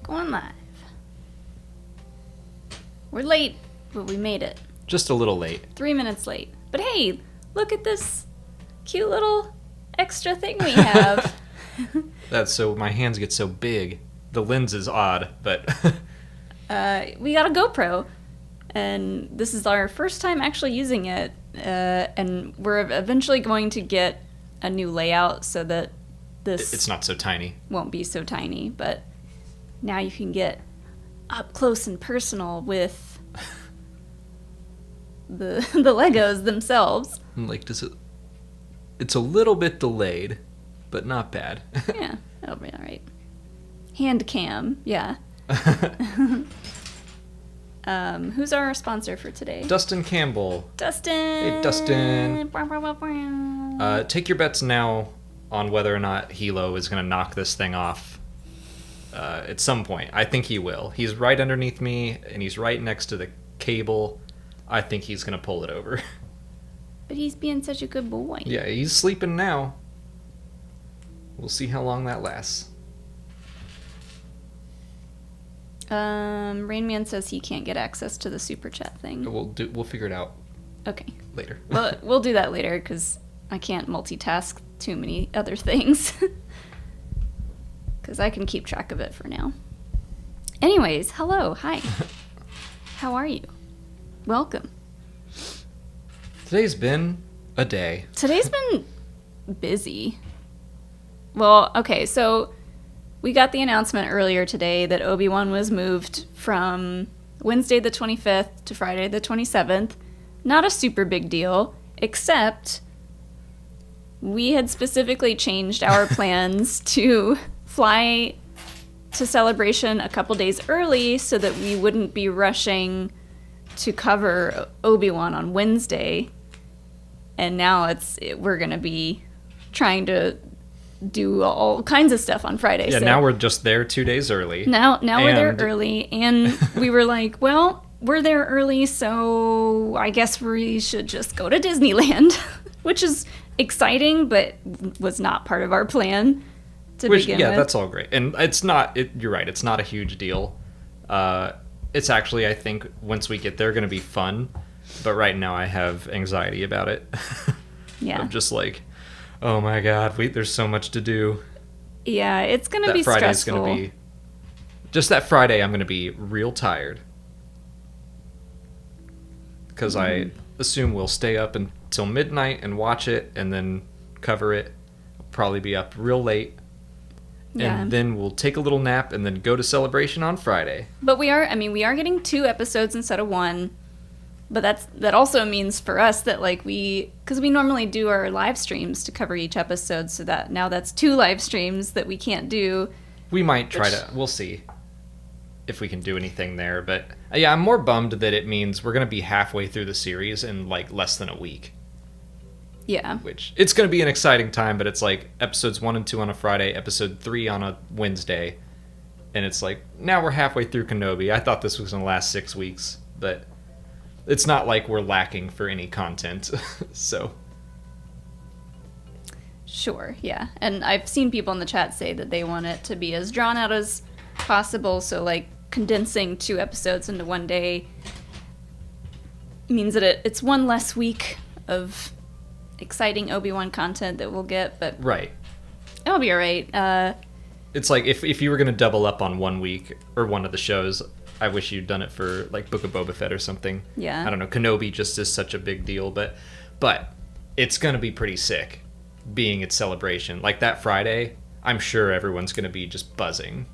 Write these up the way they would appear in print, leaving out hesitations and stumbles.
Going live. We're late, but we made it. Just a little late. 3 minutes late. But hey, look at this cute little extra thing we have. That's so my hands get so big. The lens is odd, but we got a GoPro, and this is our first time actually using it. And we're eventually going to get a new layout so that it's not so tiny. Won't be so tiny, but now you can get up close and personal with the Legos themselves. Like, it's a little bit delayed, but not bad. Yeah, that'll be all right. Hand cam, yeah. Who's our sponsor for today? Dustin Campbell. Dustin! Hey, Dustin. Take your bets now on whether or not Hilo is going to knock this thing off at some point. I think he will. He's right underneath me, and he's right next to the cable. I think he's going to pull it over. But he's being such a good boy. Yeah, he's sleeping now. We'll see how long that lasts. Rain Man says he can't get access to the super chat thing. We'll figure it out. Okay. Later. Well, we'll do that later because I can't multitask too many other things. Because I can keep track of it for now. Anyways, hello, hi. How are you? Welcome. Today's been a day. Today's been busy. Well, okay, so we got the announcement earlier today that Obi-Wan was moved from Wednesday the 25th to Friday the 27th. Not a super big deal, except we had specifically changed our plans to fly to Celebration a couple days early so that we wouldn't be rushing to cover Obi-Wan on Wednesday. And now we're going to be trying to do all kinds of stuff on Friday. Yeah, so now we're just there 2 days early. Now we're there early, and we were like, well, we're there early, so I guess we should just go to Disneyland, which is exciting, but was not part of our plan to begin with. Yeah, that's all great. And it's not, you're right, it's not a huge deal. It's actually, I think, once we get there, going to be fun. But right now I have anxiety about it. Yeah. I'm just like, oh my god, there's so much to do. Yeah, it's going to be Friday's stressful. Gonna be, just that Friday, I'm going to be real tired. Because I assume we'll stay up until midnight and watch it and then cover it. Probably be up real late. Yeah. And then we'll take a little nap and then go to Celebration on Friday. But we are getting 2 episodes instead of 1. But that also means for us that because we normally do our live streams to cover each episode, so that now that's 2 live streams that we can't do. We might we'll see if we can do anything there. But yeah, I'm more bummed that it means we're going to be halfway through the series in less than a week. Yeah. Which, it's going to be an exciting time, but it's episodes 1 and 2 on a Friday, episode 3 on a Wednesday. And it's now we're halfway through Kenobi. I thought this was going to last 6 weeks, but it's not like we're lacking for any content, so. Sure, yeah. And I've seen people in the chat say that they want it to be as drawn out as possible, so condensing 2 episodes into 1 day means that it's 1 less week of exciting Obi-Wan content that we'll get, but right. It'll be alright. It's if you were going to double up on 1 week or one of the shows, I wish you'd done it for Book of Boba Fett or something. Yeah. I don't know. Kenobi just is such a big deal, but it's going to be pretty sick being at Celebration. That Friday, I'm sure everyone's going to be just buzzing.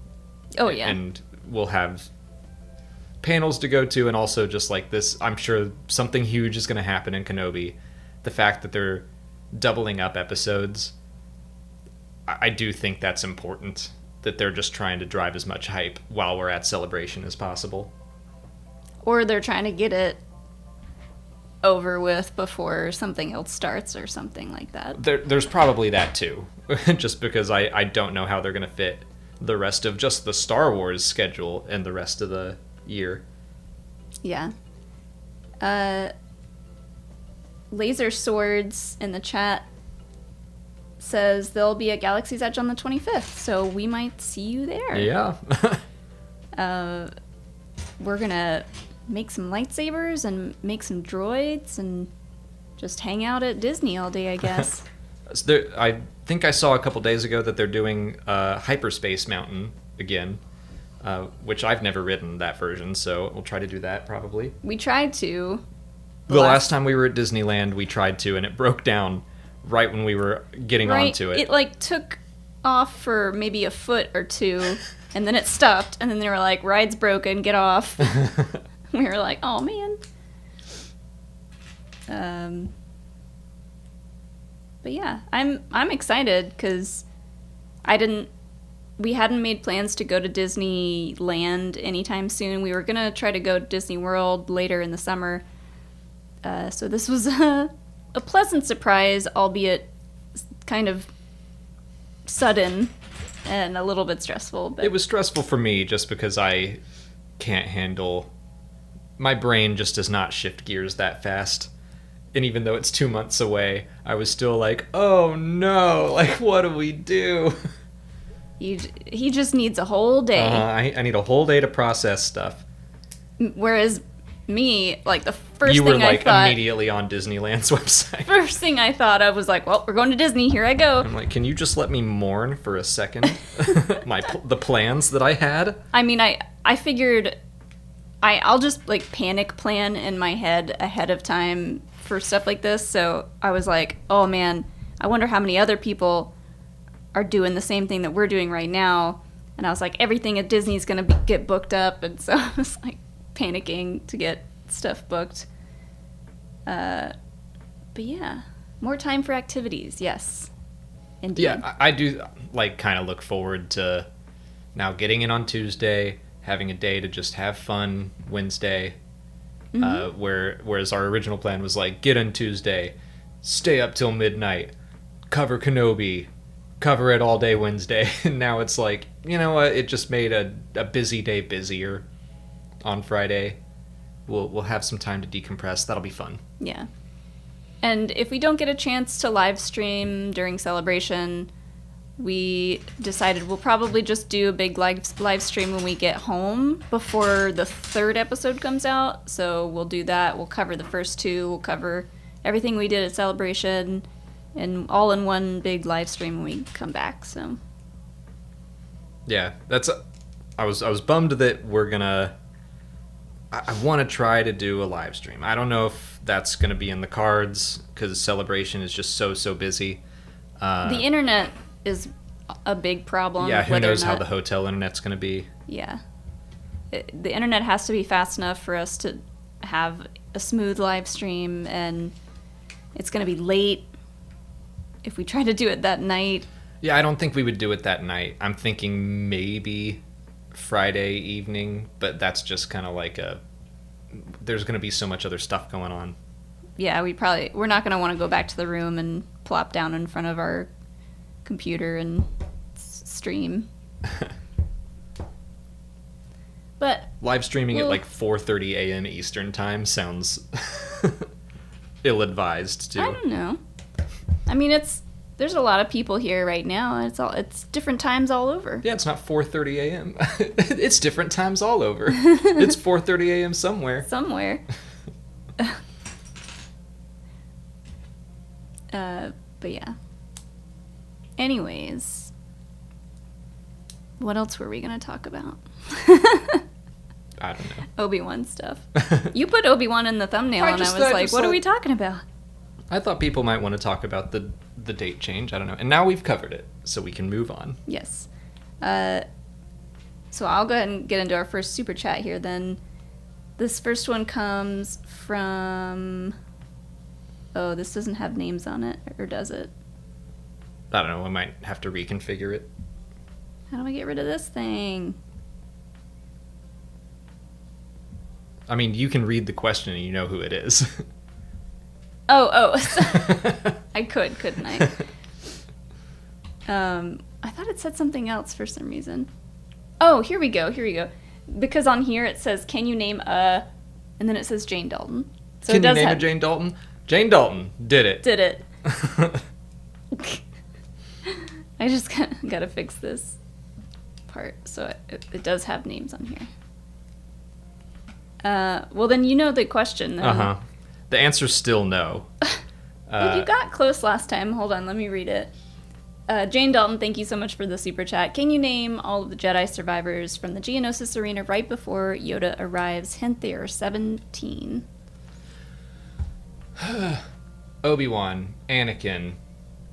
Oh, yeah. And we'll have panels to go to, and also just this, I'm sure something huge is going to happen in Kenobi. The fact that they're doubling up episodes, I do think that's important. That they're just trying to drive as much hype while we're at Celebration as possible. Or they're trying to get it over with before something else starts or something like that. There's probably that too. Just because I don't know how they're going to fit the rest of just the Star Wars schedule and the rest of the year. Yeah. Laser Swords in the chat says there'll be a Galaxy's Edge on the 25th, so we might see you there. Yeah. We're gonna make some lightsabers and make some droids and just hang out at Disney all day, I guess. I think I saw a couple days ago that they're doing Hyperspace Mountain again, which I've never ridden that version, so we'll try to do that probably. We tried to. The last time we were at Disneyland, we tried to, and it broke down right when we were getting onto it. It like took off for maybe a foot or two, and then it stopped, and then they were like, ride's broken, get off. We were like, oh man. But yeah, I'm excited because we hadn't made plans to go to Disneyland anytime soon. We were gonna try to go to Disney World later in the summer. So this was a pleasant surprise, albeit kind of sudden and a little bit stressful. But it was stressful for me just because I can't handle... My brain just does not shift gears that fast. And even though it's 2 months away, I was still like, oh no, like what do we do? He just needs a whole day. I need a whole day to process stuff. Whereas me, like the first you thing were like I thought, immediately on Disneyland's website. First thing I thought of was like, well, we're going to Disney. Here I go. I'm like, can you just let me mourn for a second? The plans that I had. I mean, I figured I'll just like panic plan in my head ahead of time for stuff like this. So I was like, oh man, I wonder how many other people are doing the same thing that we're doing right now. And I was like, everything at Disney's gonna get booked up, and so I was like panicking to get stuff booked. But yeah, more time for activities. Yes, indeed. Yeah, I do like kind of look forward to now getting in on Tuesday, having a day to just have fun Wednesday. Whereas our original plan was like, get in Tuesday, stay up till midnight, cover Kenobi, cover it all day Wednesday. And now it's like, you know what, it just made a busy day busier on Friday. We'll have some time to decompress. That'll be fun. Yeah. And if we don't get a chance to live stream during Celebration, we decided we'll probably just do a big live stream when we get home before the third episode comes out. So we'll do that. We'll cover the first two. We'll cover everything we did at Celebration, and all in one big live stream when we come back. So yeah, I was bummed that we're gonna... I want to try to do a live stream. I don't know if that's going to be in the cards because Celebration is just so busy. The internet is a big problem. Yeah, who knows how the hotel internet's going to be. Yeah. The internet has to be fast enough for us to have a smooth live stream, and it's going to be late if we try to do it that night. Yeah, I don't think we would do it that night. I'm thinking maybe Friday evening, but that's just kind of like there's going to be so much other stuff going on. Yeah, we're not going to want to go back to the room and plop down in front of our computer and stream. But live streaming at like 4:30 a.m. Eastern time sounds ill-advised too. I don't know. I mean, there's a lot of people here right now. It's different times all over. Yeah, it's not 4:30 a.m. It's different times all over. It's 4:30 a.m. somewhere. Somewhere. But yeah. Anyways, what else were we gonna talk about? I don't know. Obi-Wan stuff. You put Obi-Wan in the thumbnail, and I was like, what are we talking about? I thought people might want to talk about the date change. I don't know. And now we've covered it, so we can move on. Yes. So I'll go ahead and get into our first super chat here then. This first one comes from... Oh, this doesn't have names on it, or does it? I don't know. I might have to reconfigure it. How do I get rid of this thing? I mean, you can read the question and you know who it is. Oh. I couldn't I? I thought it said something else for some reason. Oh, here we go. Because on here it says, can you name a... And then it says Jane Dalton. So can you name a Jane Dalton? Jane Dalton did it. I just gotta fix this part, so it does have names on here. Well, then you know the question, though. The answer's still no. Well, you got close last time. Hold on, let me read it. Jane Dalton, thank you so much for the super chat. Can you name all of the Jedi survivors from the Geonosis arena right before Yoda arrives? Hint, they are 17. Obi-Wan, Anakin,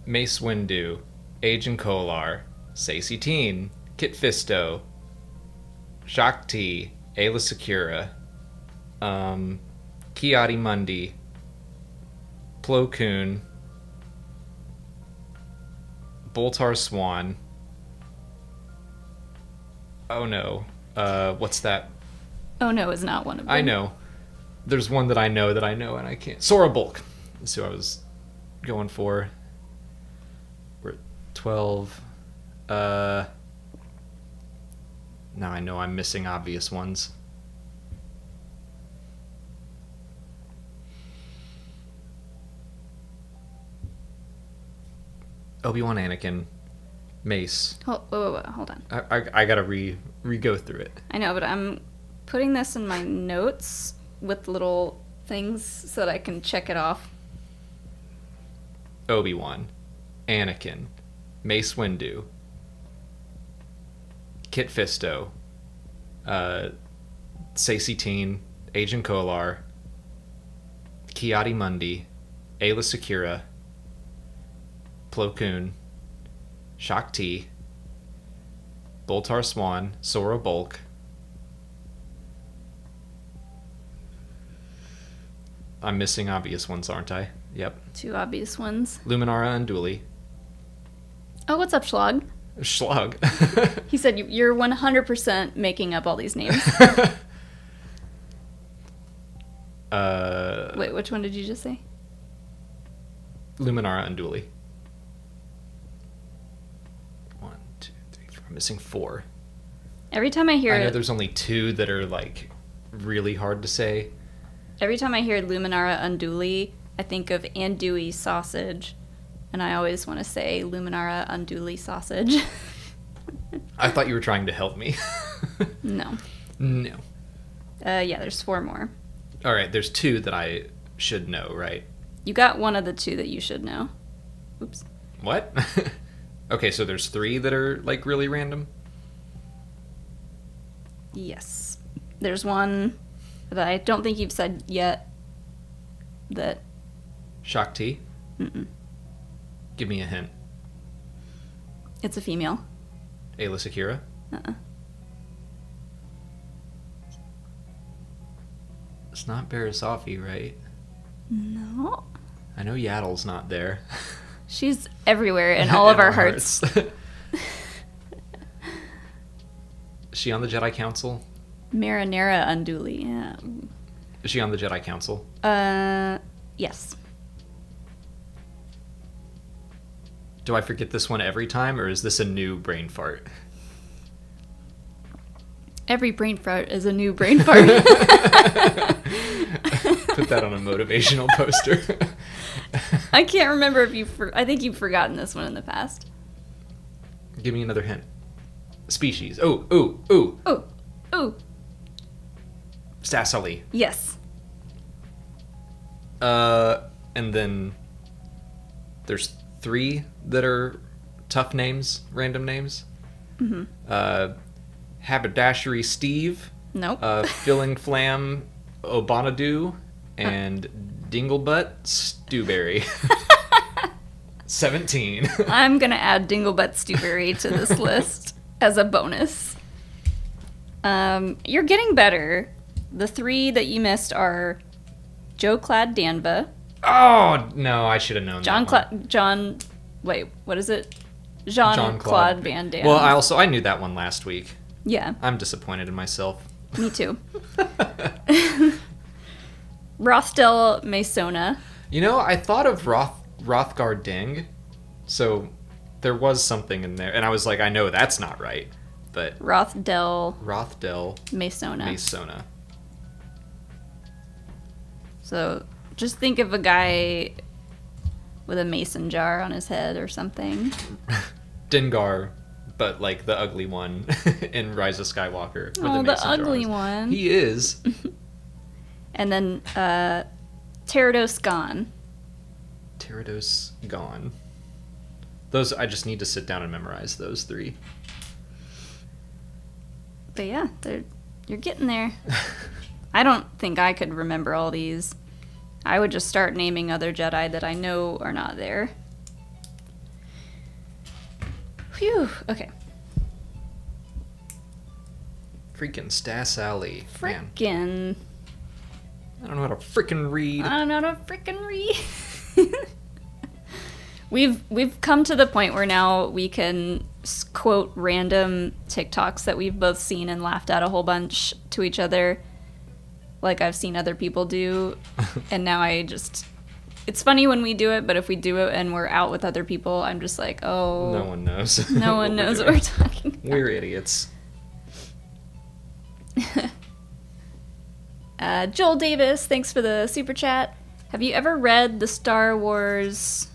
Mace Windu, Agen Kolar, Saesee Tiin, Kit Fisto, Shaak Ti, Aayla Secura, Ki-Adi-Mundi, Plo Koon, Boltar Swan. Oh no. What's that? Oh no is not one of them. I know. There's one that I know and I can't. Sora Bulk. That's who I was going for. We're at 12. Now I know I'm missing obvious ones. Obi-Wan, Anakin, Mace. Wait, hold on. I gotta re-go through it. I know, but I'm putting this in my notes with little things so that I can check it off. Obi-Wan, Anakin, Mace Windu, Kit Fisto, Saesee Tiin, Agen Kolar, Ki-Adi-Mundi, Aayla Secura, Plo Koon, Shaak Ti, Boltar Swan, Sora Bulk, I'm missing obvious ones, aren't I? Yep. 2 obvious ones. Luminara Unduli. Oh, what's up, Schlag? Schlag. He said you're 100% making up all these names. Wait, which one did you just say? Luminara Unduli. 1, 2, 3, 4. I'm missing 4. Every time I hear I know there's only 2 that are like really hard to say. Every time I hear Luminara Unduli, I think of andouille sausage, and I always want to say Luminara Unduli sausage. I thought you were trying to help me. No. No. Yeah, there's 4 more. All right, there's 2 that I should know, right? You got one of the 2 that you should know. Oops. What? Okay, so there's 3 that are like really random? Yes. There's one that I don't think you've said yet that... Shaak Ti? Mm-mm. Give me a hint. It's a female. Aayla Secura? Uh-uh. It's not Barisafi, right? No. I know Yaddle's not there. She's everywhere in all of our hearts. Is she on the Jedi Council? Marinara Unduli, yeah. Is she on the Jedi Council? Yes. Do I forget this one every time, or is this a new brain fart? Every brain fart is a new brain fart. Put that on a motivational poster. I can't remember if I think you've forgotten this one in the past. Give me another hint. Species. Ooh. Stasali. Yes. And then there's 3 that are tough names, random names. Mm-hmm. Haberdashery Steve. Nope. Filling Flam Obanadu. And Dinglebutt Stewberry. 17. I'm going to add Dinglebutt Stewberry to this list as a bonus. You're getting better. The 3 that you missed are Joe Clad Danva. Oh, no, I should have known what is it? Jean-Claude Van Damme. Well, I knew that one last week. Yeah. I'm disappointed in myself. Me too. Rothdell Masona. You know, I thought of Rothgar Ding, so there was something in there, and I was like, I know that's not right, but Rothdell Masona. So just think of a guy with a mason jar on his head or something. Dengar but like the ugly one in Rise of Skywalker. Oh, the ugly one. He is. And then Pterodos gone. Pterodos gone. Those, I just need to sit down and memorize those 3. But yeah, you're getting there. I don't think I could remember all these. I would just start naming other Jedi that I know are not there. Phew. Okay. Freaking Stas Alley. Man, Frickin'. I don't know how to freaking read. I don't know how to frickin' read. We've come to the point where now we can quote random TikToks that we've both seen and laughed at a whole bunch to each other, like I've seen other people do. And now it's funny when we do it, but if we do it and we're out with other people, I'm just like, oh, No one knows. no one knows what we're talking about. We're idiots. Joel Davis, thanks for the super chat. Have you ever read The Star Wars,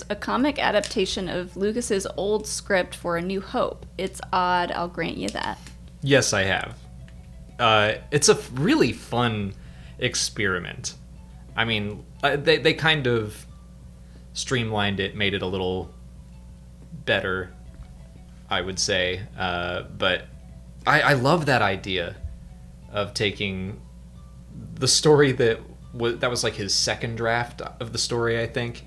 a comic adaptation of Lucas's old script for A New Hope? It's odd, I'll grant you that. Yes, I have. It's a really fun experiment. I mean, they kind of streamlined it, made it a little better, I would say. But I love that idea of taking the story that was like his second draft of the story, I think.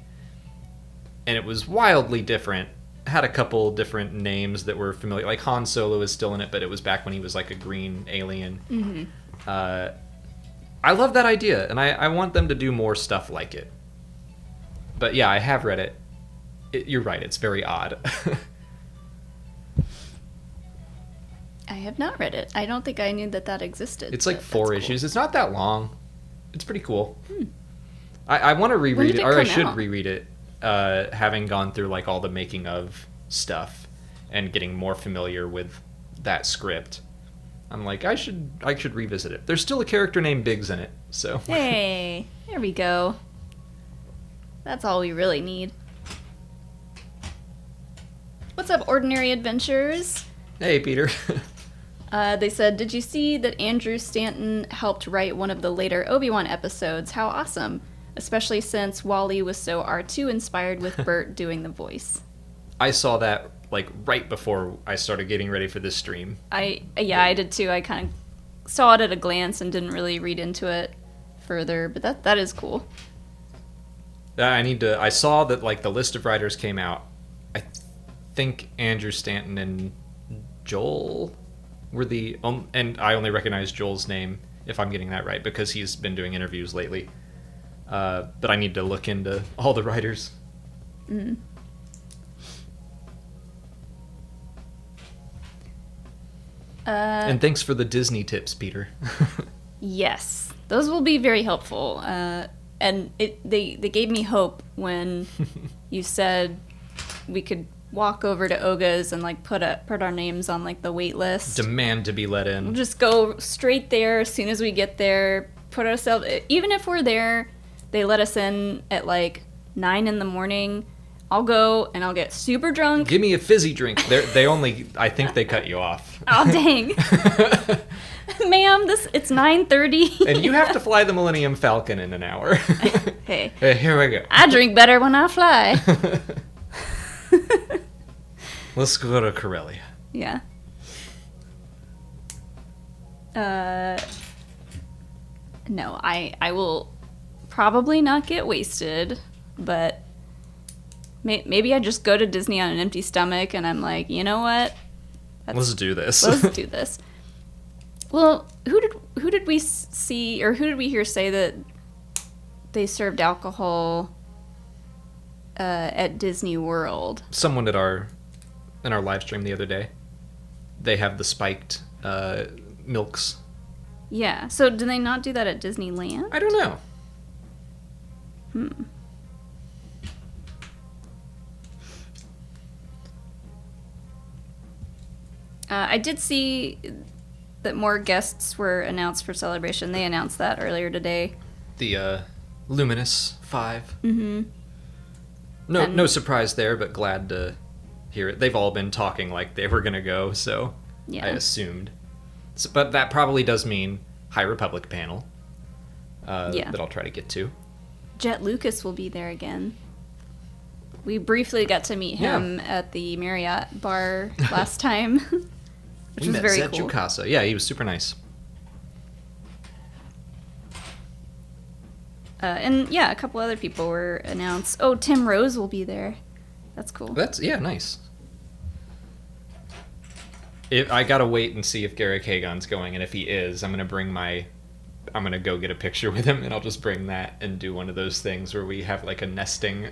And it was wildly different. Had a couple different names that were familiar. Like Han Solo is still in it, but it was back when he was like a green alien. Mm-hmm. I love that idea, and I want them to do more stuff like it. But yeah, I have read it. You're right, it's very odd. I have not read it. I don't think I knew that existed. It's like but 4 that's issues. cool. It's not that long. It's pretty cool. I want to When reread did it, it or I come should out? reread it, having gone through like all the making of stuff and getting more familiar with that script. I'm like, I should revisit it. There's still a character named Biggs in it, so. Hey, there we go. That's all we really need. What's up, Ordinary Adventures? Hey, Peter. They said, did you see that Andrew Stanton helped write one of the later Obi-Wan episodes? How awesome. Especially since Wally was so R2 inspired with Bert doing the voice. I saw that like right before I started getting ready for this stream. I did too. I kind of saw it at a glance and didn't really read into it further, but that is cool. I saw that like the list of writers came out. I think Andrew Stanton and Joel were the and I only recognize Joel's name if I'm getting that right because he's been doing interviews lately. But I need to look into all the writers. Mm. And thanks for the Disney tips, Peter. Yes, those will be very helpful. And they gave me hope when you said we could walk over to Oga's and like put our names on like the wait list. Demand to be let We'll in. just go straight there as soon as we get there. Put ourselves, even if we're there, they let us in at like 9 a.m. I'll go and I'll get super drunk. Give me a fizzy drink. I think they cut you off. Oh dang, ma'am! It's 9:30. And you have to fly the Millennium Falcon in an hour. Hey, Here we go. I drink better when I fly. Let's go to Corellia. Yeah. No, I will probably not get wasted, but maybe I just go to Disney on an empty stomach and I'm like, you know what? Let's do this. Let's do this. Well, who did we see or who did we hear say that they served alcohol at Disney World? Someone in our live stream the other day, they have the spiked milks. Yeah. So do they not do that at Disneyland? I don't know. I did see that more guests were announced for Celebration. They announced that earlier today. The Luminous 5. Mm-hmm. No surprise there, but glad to hear it. They've all been talking like they were going to go, so Yeah. I assumed. So, but that probably does mean High Republic panel that I'll try to get to. Jet Lucas will be there again. We briefly got to meet him at the Marriott bar last time, which was very cool. Jukasa. Yeah, he was super nice. And yeah, a couple other people were announced. Oh, Tim Rose will be there. That's cool. Nice. I gotta wait and see if Garrick Hagon's going, and if he is, I'm gonna go get a picture with him, and I'll just bring that and do one of those things where we have like a nesting,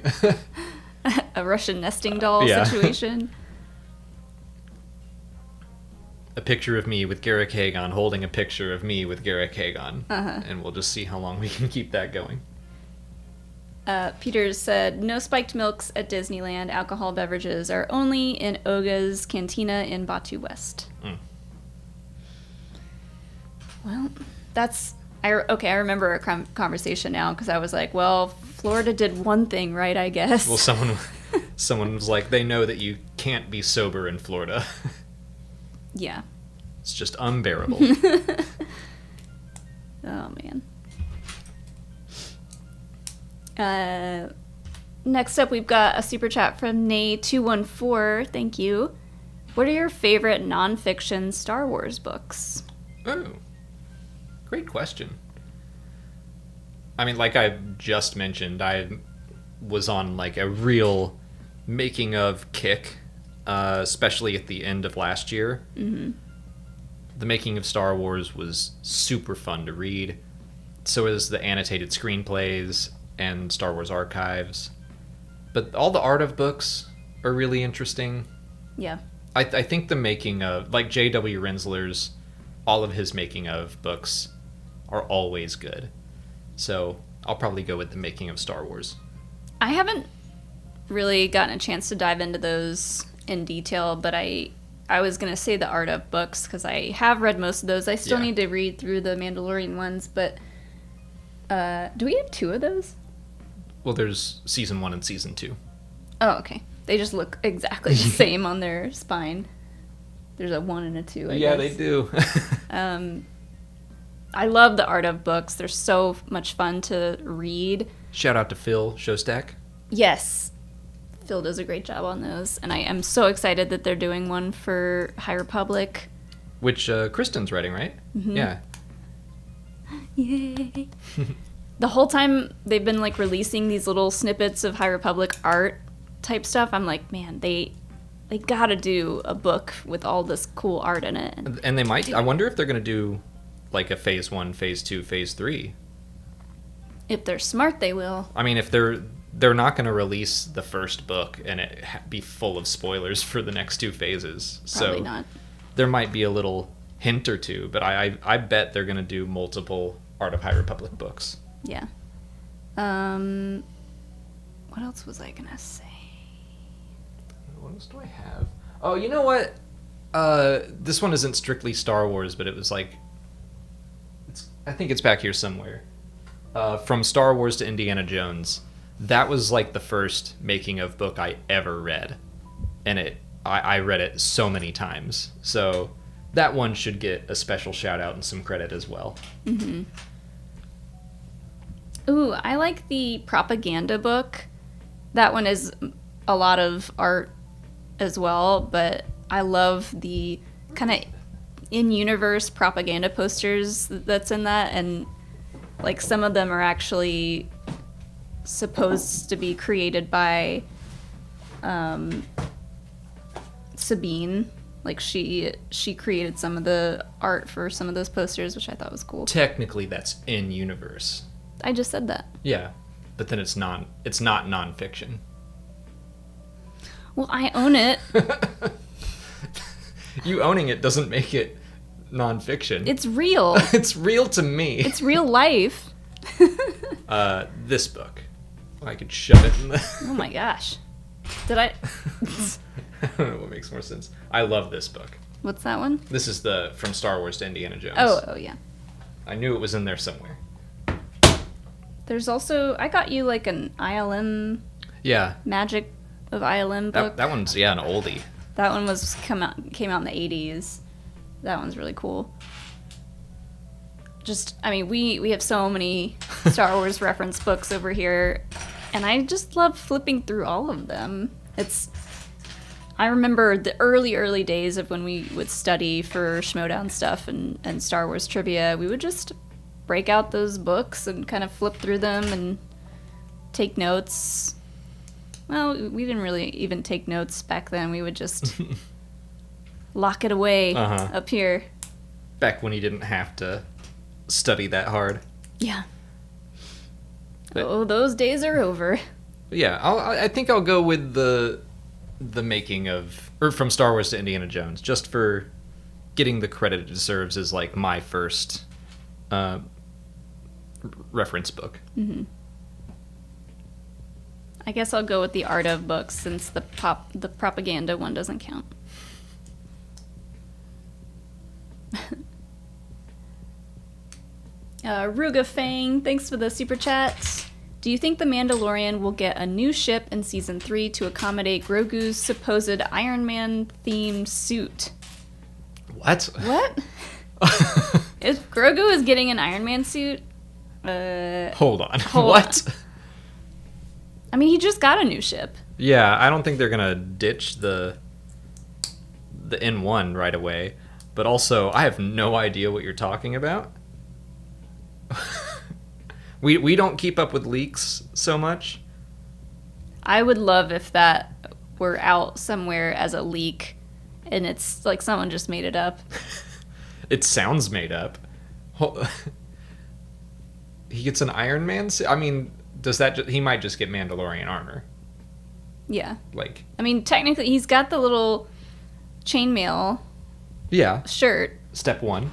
a Russian nesting doll situation. A picture of me with Garrick Hagon holding a picture of me with Garrick Hagon, and we'll just see how long we can keep that going. Peters said, no spiked milks at Disneyland. Alcohol beverages are only in Oga's Cantina in Batu West. Well, that's... I remember a conversation now, because I was like, well, Florida did one thing right, I guess. Well, someone was like, they know that you can't be sober in Florida. Yeah. It's just unbearable. Oh, man. Next up, we've got a super chat from Nay214. Thank you. What are your favorite nonfiction Star Wars books? Oh, great question. I mean, like I just mentioned, I was on like a real making of kick, especially at the end of last year. Mm-hmm. The making of Star Wars was super fun to read. So is the annotated screenplays and Star Wars archives. But all the art of books are really interesting. Yeah. I think the making of, like J.W. Rensler's, all of his making of books are always good. So I'll probably go with the making of Star Wars. I haven't really gotten a chance to dive into those in detail, but I was going to say the art of books because I have read most of those. I still need to read through the Mandalorian ones, but do we have 2 of those? Well, there's season 1 and season 2. Oh, okay. They just look exactly the same on their spine. There's a 1 and a 2, I guess. Yeah, they do. I love the art of books. They're so much fun to read. Shout out to Phil Shostak. Yes. Phil does a great job on those. And I am so excited that they're doing one for High Republic. Which Kristen's writing, right? Mm-hmm. Yeah. Yay. The whole time they've been like releasing these little snippets of High Republic art type stuff, I'm like, man, they gotta do a book with all this cool art in it. And they might. I wonder if they're gonna do like a phase 1, phase 2, phase 3. If they're smart, they will. I mean, if they're not gonna release the first book and it be full of spoilers for the next 2 phases. Probably so not. There might be a little hint or 2, but I bet they're gonna do multiple Art of High Republic books. Yeah. What else was I gonna say? What else do I have? Oh, you know what? This one isn't strictly Star Wars, but it was like... I think it's back here somewhere. From Star Wars to Indiana Jones. That was like the first making of book I ever read. And I read it so many times. So that one should get a special shout out and some credit as well. Mm-hmm. Ooh, I like the propaganda book. That one is a lot of art as well, but I love the kind of in-universe propaganda posters that's in that, and like some of them are actually supposed to be created by Sabine. Like she created some of the art for some of those posters, which I thought was cool. Technically, that's in-universe. I just said that. Yeah, but then it's not nonfiction. Well, I own it. You owning it doesn't make it nonfiction. It's real. It's real to me. It's real life. This book. I could shove it in the... Oh my gosh. Did I... I don't know what makes more sense. I love this book. What's that one? This is the From Star Wars to Indiana Jones. Oh yeah. I knew it was in there somewhere. There's also... I got you like an ILM... Yeah. Magic of ILM book. That one's, an oldie. That one came out in the 80s. That one's really cool. We have so many Star Wars reference books over here, and I just love flipping through all of them. I remember the early days of when we would study for Schmodown stuff and Star Wars trivia. We would just break out those books and kind of flip through them and take notes. Well, we didn't really even take notes back then. We would just lock it away up here. Back when you didn't have to study that hard. Yeah. But, those days are over. Yeah, I think I'll go with the making of, or from Star Wars to Indiana Jones, just for getting the credit it deserves as like my first reference book. Mm-hmm. I guess I'll go with the Art of books since the propaganda one doesn't count. Ruga Fang, thanks for the super chat. Do you think The Mandalorian will get a new ship in Season 3 to accommodate Grogu's supposed Iron Man-themed suit? What? If Grogu is getting an Iron Man suit... Hold on. What? I mean, he just got a new ship. Yeah, I don't think they're going to ditch the N1 right away. But also, I have no idea what you're talking about. We don't keep up with leaks so much. I would love if that were out somewhere as a leak and it's like someone just made it up. It sounds made up. He gets an Iron Man? I mean, he might just get Mandalorian armor. Yeah. Like, I mean, technically he's got the little chainmail shirt. Step one.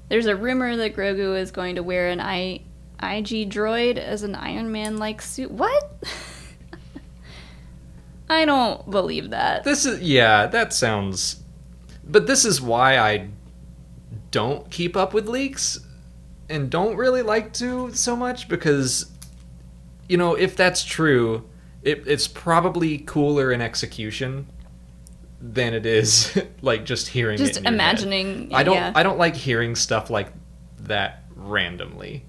There's a rumor that Grogu is going to wear an IG droid as an Iron Man-like suit. What? I don't believe that. That sounds... But this is why I don't keep up with leaks and don't really like to so much, because, if that's true, it's probably cooler in execution than it is like just hearing it in your imagining head. I don't like hearing stuff like that randomly,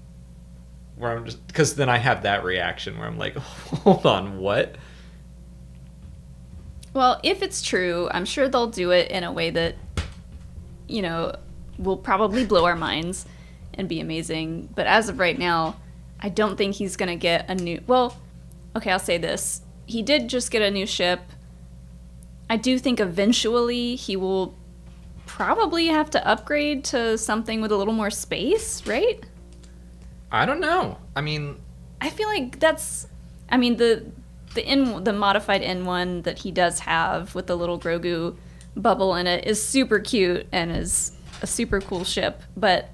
where I'm just, because then I have that reaction where I'm like, hold on, what? Well, if it's true, I'm sure they'll do it in a way that will probably blow our minds and be amazing. But as of right now, I don't think he's gonna get a new... Well, okay, I'll say this. He did just get a new ship. I do think eventually he will probably have to upgrade to something with a little more space, right? I don't know. I mean... I feel like that's... I mean, the modified N1 that he does have with the little Grogu bubble in it is super cute and is a super cool ship, but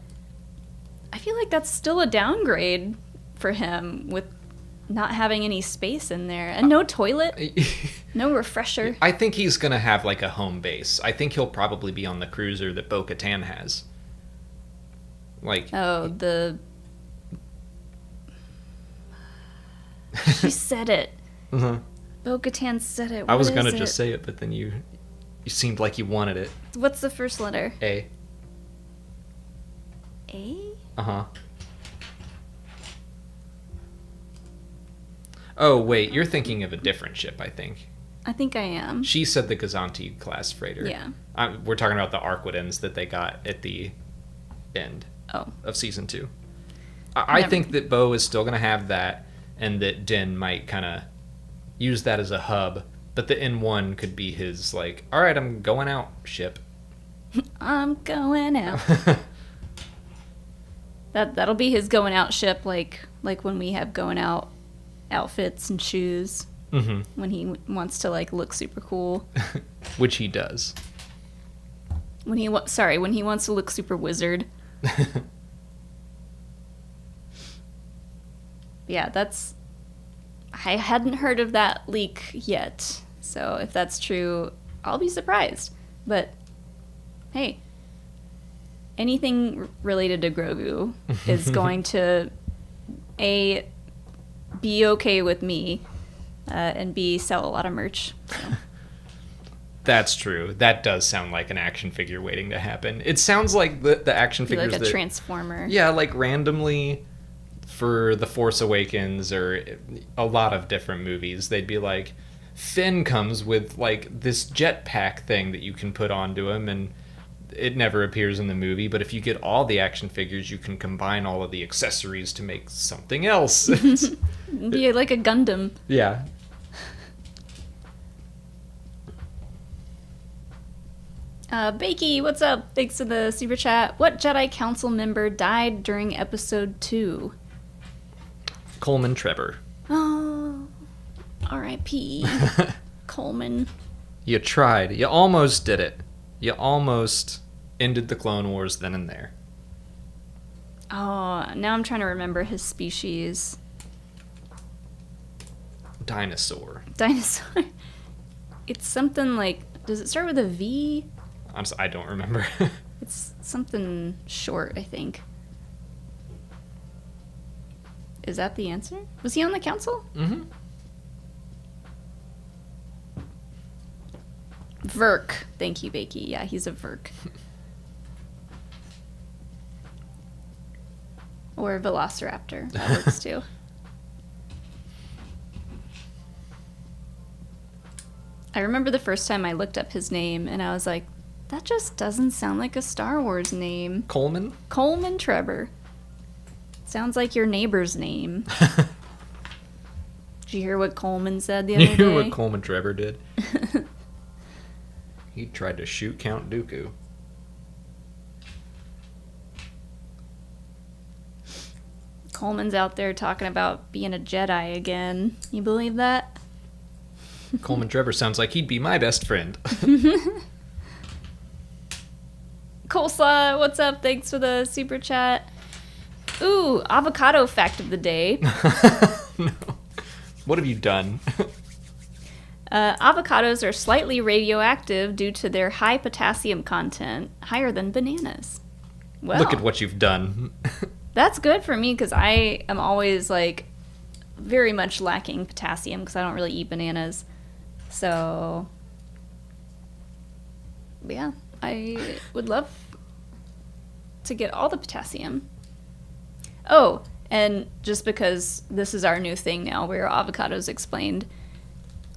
I feel like that's still a downgrade for him with not having any space in there and no toilet, no refresher. I think he's gonna have like a home base. I think he'll probably be on the cruiser that Bo-Katan has. Like, she said it. Uh-huh. Bo-Katan said it. I was gonna just say it, but then you seemed like you wanted it. What's the first letter? A. A? Uh-huh. Oh, wait, you're thinking of a different ship, I think. I think I am. She said the Gazanti class freighter. Yeah. We're talking about the Arquidens that they got at the end of Season 2. I think that Bo is still going to have that, and that Din might kind of use that as a hub, but the N1 could be his, like, all right, I'm going out ship. I'm going out. That'll be his going out ship, like when we have going out outfits and shoes. Mm-hmm. When he wants to like look super cool. Which he does. When he wants to look super wizard. Yeah, I hadn't heard of that leak yet. So if that's true, I'll be surprised. But hey, anything related to Grogu is going to be okay with me and B, sell a lot of merch. So. That's true. That does sound like an action figure waiting to happen. It sounds like the action figures like a transformer. Yeah, like randomly for The Force Awakens or a lot of different movies, they'd be like, Finn comes with like this jetpack thing that you can put onto him, and it never appears in the movie. But if you get all the action figures, you can combine all of the accessories to make something else. Be like a Gundam. Yeah. Bakey, what's up? Thanks for the super chat. What Jedi Council member died during episode 2? Coleman Trevor. Oh, R.I.P. Coleman. You tried. You almost did it. You almost ended the Clone Wars then and there. Oh, now I'm trying to remember his species. Dinosaur. Dinosaur. It's something like... Does it start with a V? Honestly, I don't remember. It's something short, I think. Is that the answer? Was he on the council? Mm-hmm. Verk. Thank you, Bakey. Yeah, he's a Verk. Or a Velociraptor. That works too. I remember the first time I looked up his name and I was like, that just doesn't sound like a Star Wars name. Coleman? Coleman Trevor. Sounds like your neighbor's name. Did you hear what Coleman said the other day? You hear what Coleman Trevor did? He tried to shoot Count Dooku. Coleman's out there talking about being a Jedi again. You believe that? Coleman Trevor sounds like he'd be my best friend. Coleslaw, what's up? Thanks for the super chat. Ooh, avocado fact of the day. No. What have you done? Avocados are slightly radioactive due to their high potassium content, higher than bananas. Well, Look at what you've done. That's good for me because I am always like very much lacking potassium because I don't really eat bananas. So, yeah, I would love to get all the potassium. Oh, and just because this is our new thing now, where Avocados Explained,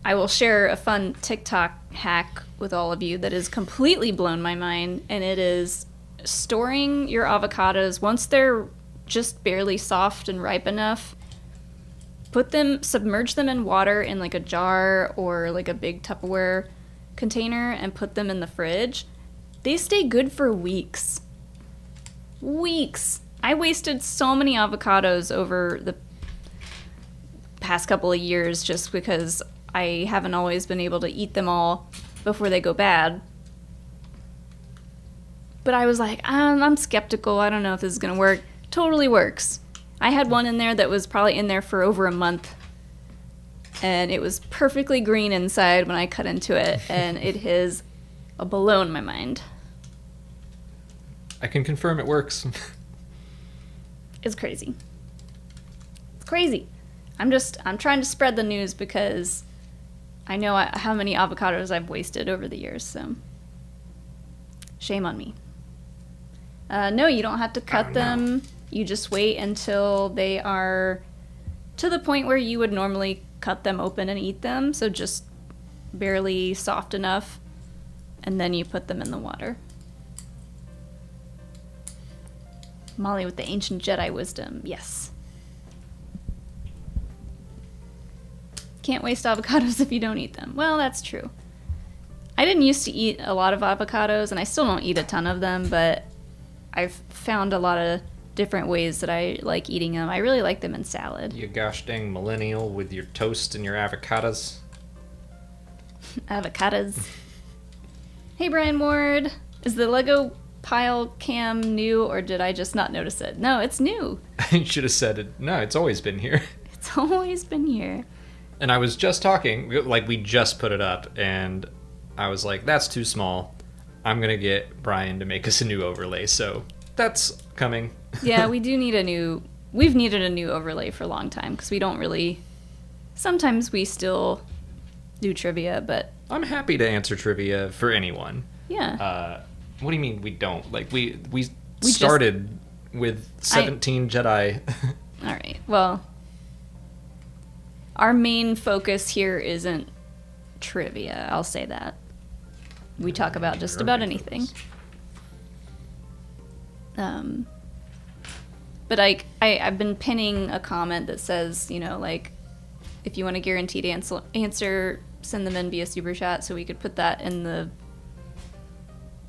I will share a fun TikTok hack with all of you that has completely blown my mind, and it is storing your avocados once they're just barely soft and ripe enough. Submerge them in water in like a jar or like a big Tupperware container and put them in the fridge. They stay good for weeks. Weeks. I wasted so many avocados over the past couple of years just because I haven't always been able to eat them all before they go bad. But I was like, I'm skeptical. I don't know if this is going to work. Totally works. I had one in there that was probably in there for over a month. And it was perfectly green inside when I cut into it. And it has blown my mind. I can confirm it works. It's crazy. It's crazy. I'm trying to spread the news because I know how many avocados I've wasted over the years, so shame on me. No, you don't have to cut them. You just wait until they are to the point where you would normally cut them open and eat them, so just barely soft enough, and then you put them in the water. Molly with the ancient Jedi wisdom. Yes. Can't waste avocados if you don't eat them. Well, that's true. I didn't used to eat a lot of avocados, and I still don't eat a ton of them, but I've found a lot of different ways that I like eating them. I really like them in salad. You gosh dang millennial with your toast and your avocados. Avocados. Hey, Brian Ward. Is the Lego pile cam new, or did I just not notice it? No, it's new. I should have said it. No, it's always been here. It's always been here. And I was just talking, like we just put it up, and I was like, that's too small. I'm going to get Brian to make us a new overlay, so that's coming. Yeah, we do need we've needed a new overlay for a long time, because we don't really sometimes we still do trivia, but I'm happy to answer trivia for anyone. yeah. What do you mean we don't? Like, we just- started with 17 Jedi. All right. Well, our main focus here isn't trivia. I'll say that. We talk about just about anything. But I've been pinning a comment that says, you know, like, if you want a guaranteed answer, send them in via super chat, so we could put that in the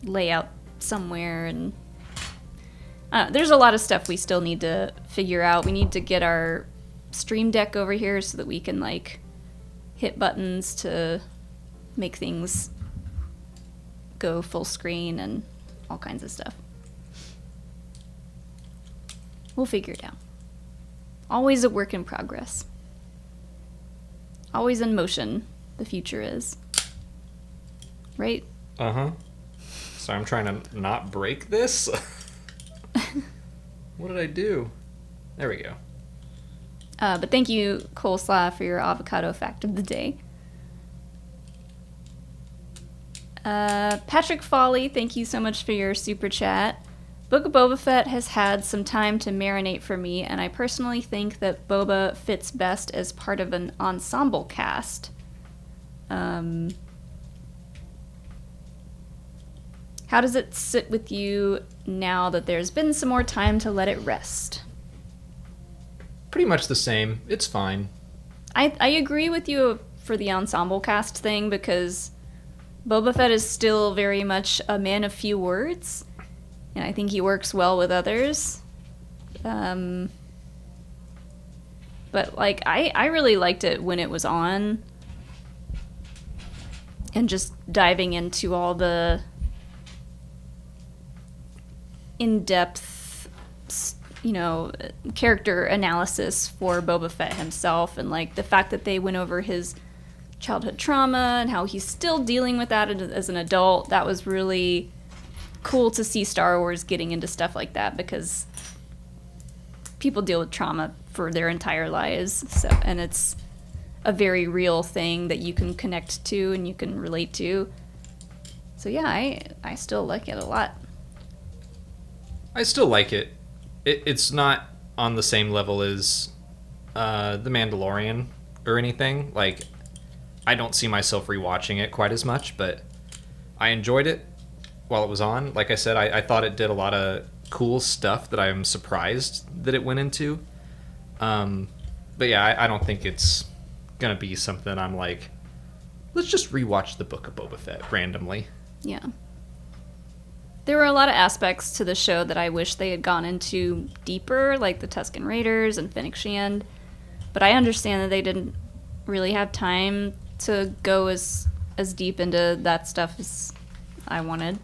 layout somewhere. And there's a lot of stuff we still need to figure out. We need to get our stream deck over here so that we can like hit buttons to make things go full screen and all kinds of stuff. We'll figure it out. Always a work in progress. Always in motion, the future is. Right? Uh-huh. So I'm trying to not break this. What did I do? There we go. But thank you, Coleslaw, for your avocado fact of the day. Patrick Foley, thank you so much for your super chat. Book of Boba Fett has had some time to marinate for me, and I personally think that Boba fits best as part of an ensemble cast. How does it sit with you now that there's been some more time to let it rest? Pretty much the same. It's fine. I agree with you for the ensemble cast thing, because Boba Fett is still very much a man of few words, and I think he works well with others. But like I really liked it when it was on, and just diving into all the in-depth, you know, character analysis for Boba Fett himself, and like the fact that they went over his childhood trauma and how he's still dealing with that as an adult. That was really cool to see Star Wars getting into stuff like that, because people deal with trauma for their entire lives, so, and it's a very real thing that you can connect to and you can relate to. So yeah, I still like it a lot. I still like it. It's not on the same level as The Mandalorian or anything. Like, I don't see myself rewatching it quite as much, but I enjoyed it while it was on. Like I said, I thought it did a lot of cool stuff that I'm surprised that it went into. But yeah, I don't think it's gonna be something I'm like, let's just rewatch the Book of Boba Fett randomly. Yeah. There were a lot of aspects to the show that I wish they had gone into deeper, like the Tusken Raiders and Fennec Shand. But I understand that they didn't really have time to go as deep into that stuff as I wanted.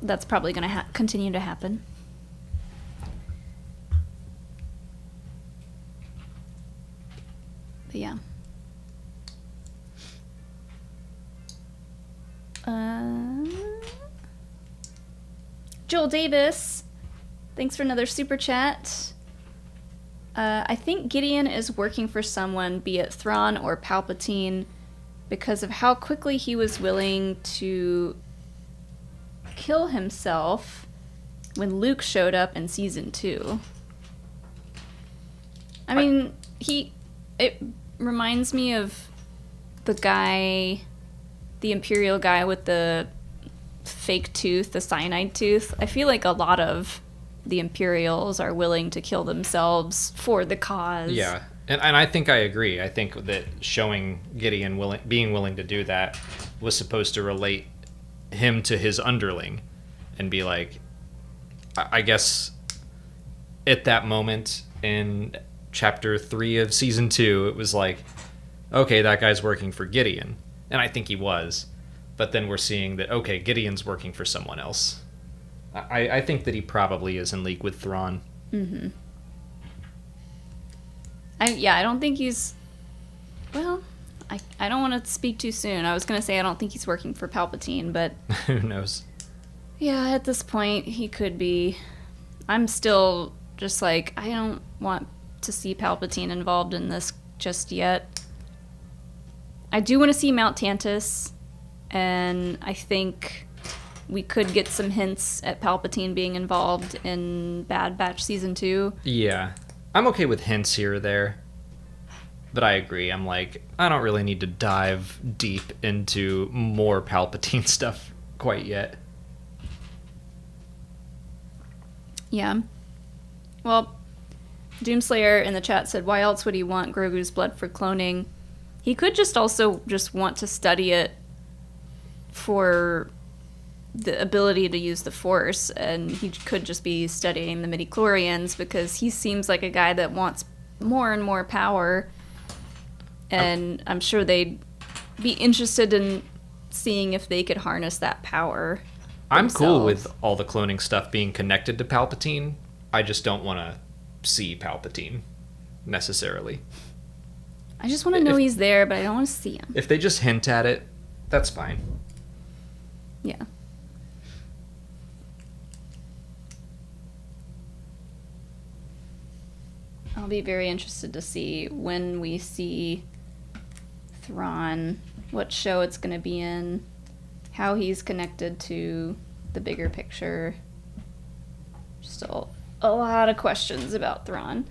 That's probably going to continue to happen. But yeah. Joel Davis, thanks for another super chat. I think Gideon is working for someone, be it Thrawn or Palpatine, because of how quickly he was willing to kill himself when Luke showed up in season 2. I mean, it reminds me of the guy, the Imperial guy with the fake tooth, the cyanide tooth. I feel like a lot of the Imperials are willing to kill themselves for the cause. Yeah, and I think I agree. I think that showing Gideon being willing to do that was supposed to relate him to his underling and be like, I guess at that moment in chapter 3 of season 2, it was like, okay, that guy's working for Gideon. And I think he was. But then we're seeing that, okay, Gideon's working for someone else. I think that he probably is in league with Thrawn. Mm-hmm. I don't think he's... Well, I don't want to speak too soon. I was going to say I don't think he's working for Palpatine, but... Who knows? Yeah, at this point, he could be. I'm still just like, I don't want to see Palpatine involved in this just yet. I do want to see Mount Tantus, and I think we could get some hints at Palpatine being involved in Bad Batch Season 2. Yeah. I'm okay with hints here or there. But I agree. I'm like, I don't really need to dive deep into more Palpatine stuff quite yet. Yeah. Well, Doomslayer in the chat said, why else would he want Grogu's blood for cloning? He could just also just want to study it for the ability to use the Force, and he could just be studying the midi-chlorians because he seems like a guy that wants more and more power, and I'm sure they'd be interested in seeing if they could harness that power. I'm cool with all the cloning stuff being connected to Palpatine. I just don't want to see Palpatine, necessarily. I just want to know he's there, but I don't want to see him. If they just hint at it, that's fine. Yeah. I'll be very interested to see when we see Thrawn, what show it's going to be in, how he's connected to the bigger picture. Just a lot of questions about Thrawn.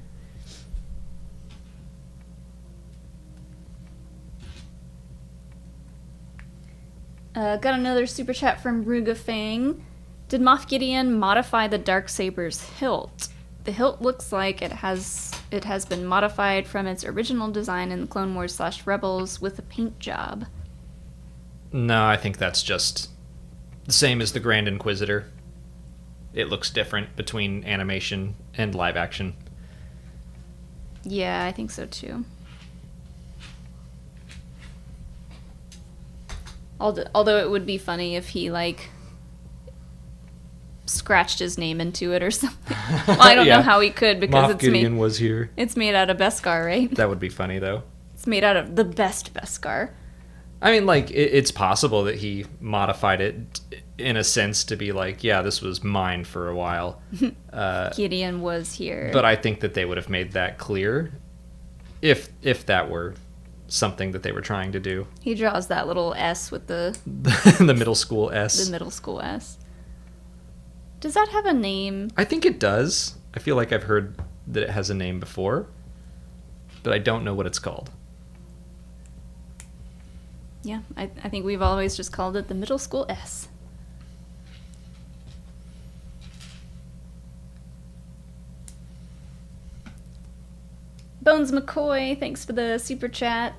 Got another super chat from Ruga Fang. Did Moff Gideon modify the Darksaber's hilt? The hilt looks like it has been modified from its original design in the Clone Wars / Rebels with a paint job. No, I think that's just the same as the Grand Inquisitor. It looks different between animation and live action. Yeah, I think so too. Although it would be funny if he, like, scratched his name into it or something. Well, I don't know how he could because Moff Gideon was here. It's made out of Beskar, right? That would be funny, though. It's made out of the best Beskar. I mean, like, it's possible that he modified it in a sense to be like, yeah, this was mine for a while. Gideon was here. But I think that they would have made that clear if that were something that they were trying to do. He draws that little S with the middle school S. The middle school S. Does that have a name? I think it does. I feel like I've heard that it has a name before, but I don't know what it's called. Yeah, I think we've always just called it the middle school S. Bones McCoy, thanks for the super chat.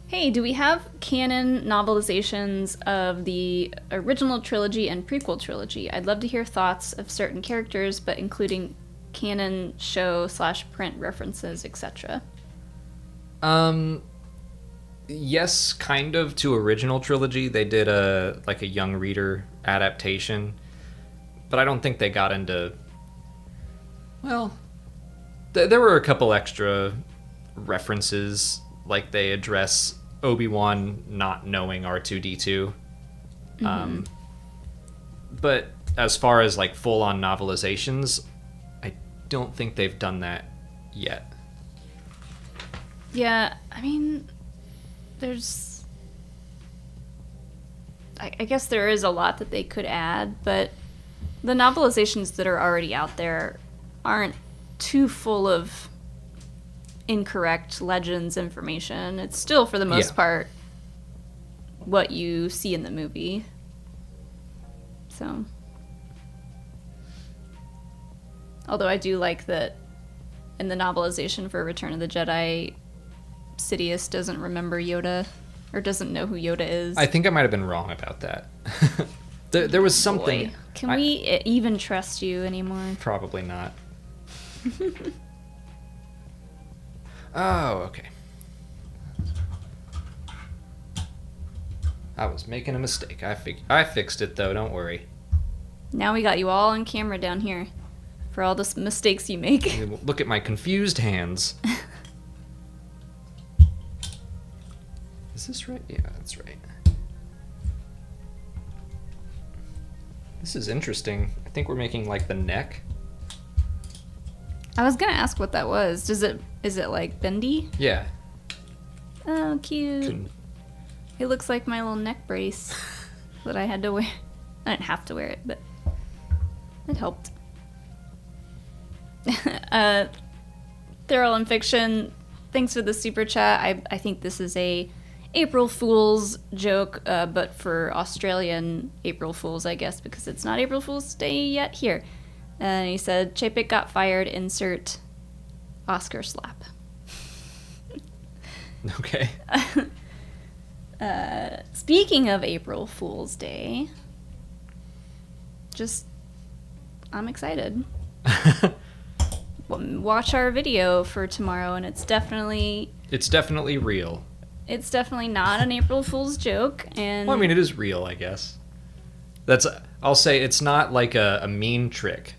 Hey, do we have canon novelizations of the original trilogy and prequel trilogy? I'd love to hear thoughts of certain characters, but including canon show / print references, etc. Yes, kind of to original trilogy. They did a young reader adaptation, but I don't think they got into. Well, there were a couple extra references, like they address Obi-Wan not knowing R2-D2. Mm-hmm. But as far as like full-on novelizations, I don't think they've done that yet. Yeah, I mean, I guess there is a lot that they could add, but the novelizations that are already out there aren't too full of incorrect legends information. It's still, for the most part, what you see in the movie. So, although I do like that in the novelization for Return of the Jedi, Sidious doesn't remember Yoda, or doesn't know who Yoda is. I think I might have been wrong about that. There was something. Boy, can we even trust you anymore? Probably not. Oh, okay. I was making a mistake. I fixed it, though. Don't worry. Now we got you all on camera down here for all the mistakes you make. Look at my confused hands. Is this right? Yeah, that's right. This is interesting. I think we're making, like, the neck. I was gonna ask what that was. Is it like bendy? Yeah. Oh, cute. Can- It looks like my little neck brace that I had to wear. I didn't have to wear it, but it helped. Thorough and Fiction, thanks for the super chat. I think this is a April Fool's joke, but for Australian April Fools, I guess, because it's not April Fool's Day yet here. And he said, Chapek got fired, insert Oscar slap. Okay. Speaking of April Fool's Day, I'm excited. Watch our video for tomorrow, and it's definitely real. It's definitely not an April Fool's joke, and Well, I mean, it is real, I guess. I'll say it's not like a mean trick.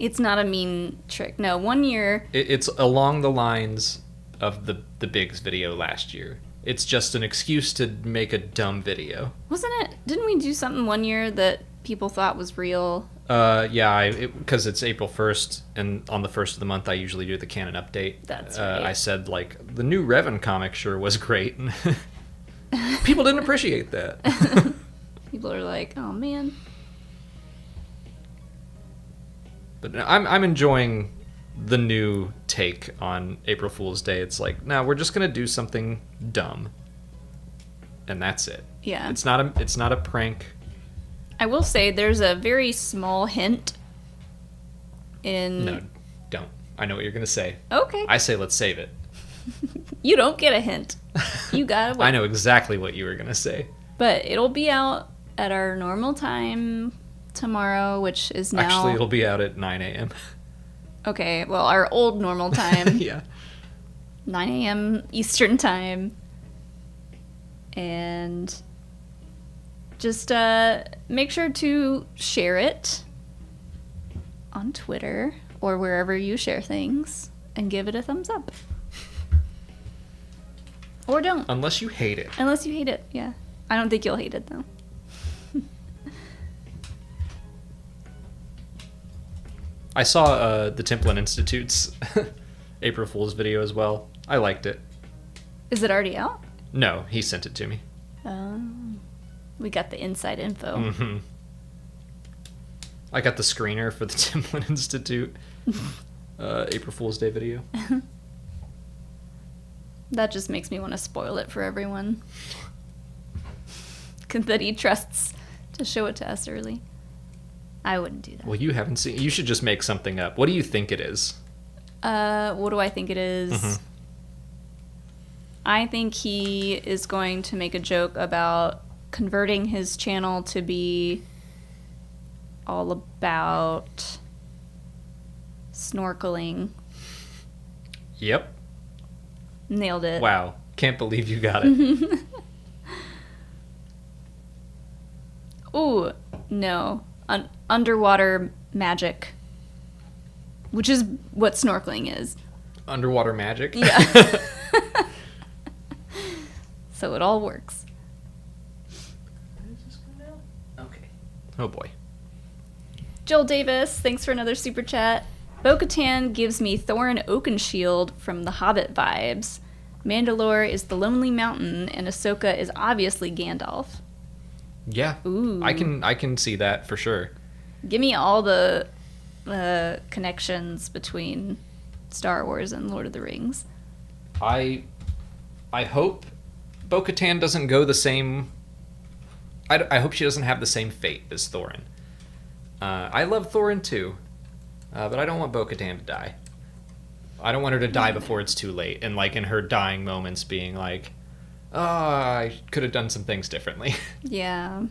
it's not a mean trick. No, one year, It's along the lines of the Biggs video last year. It's just an excuse to make a dumb video. wasn't it? Didn't we do something one year that people thought was real? Yeah, because it's April 1st, and on the 1st of the month, I usually do the canon update. That's right. I said, like, the new Revan comic sure was great. People didn't appreciate that. People are like, oh man. But no, I'm enjoying the new take on April Fool's Day. It's like, no, we're just gonna do something dumb, and that's it. Yeah. It's not a prank. I will say there's a very small hint in... No, don't. I know what you're gonna say. Okay. I say let's save it. You don't get a hint. You gotta wait. I know exactly what you were gonna say. But it'll be out at our normal time tomorrow, which is now... Actually, it'll be out at 9 a.m. Okay, well, our old normal time. Yeah. 9 a.m. Eastern time. And just make sure to share it on Twitter or wherever you share things and give it a thumbs up. Or don't. Unless you hate it. Unless you hate it, yeah. I don't think you'll hate it, though. I saw the Templin Institute's April Fool's video as well. I liked it. Is it already out? No, he sent it to me. We got the inside info. Mm-hmm. I got the screener for the Templin Institute April Fool's Day video. That just makes me want to spoil it for everyone. That he trusts to show it to us early. I wouldn't do that. Well, you haven't seen. You should just make something up. What do you think it is? What do I think it is? Mm-hmm. I think he is going to make a joke about converting his channel to be all about snorkeling. Yep. Nailed it. Wow. Can't believe you got it. Ooh, no. Underwater magic. Which is what snorkeling is. Underwater magic? Yeah. So it all works. Okay. Oh boy. Joel Davis, thanks for another super chat. Bo-Katan gives me Thorin Oakenshield from The Hobbit vibes. Mandalore is the Lonely Mountain, and Ahsoka is obviously Gandalf. Yeah. Ooh. I can see that for sure. Give me all the connections between Star Wars and Lord of the Rings. I hope Bo-Katan doesn't go the same... I hope she doesn't have the same fate as Thorin. I love Thorin too, but I don't want Bo-Katan to die. I don't want her to die before it's too late, and like in her dying moments being like, oh, I could have done some things differently. Yeah.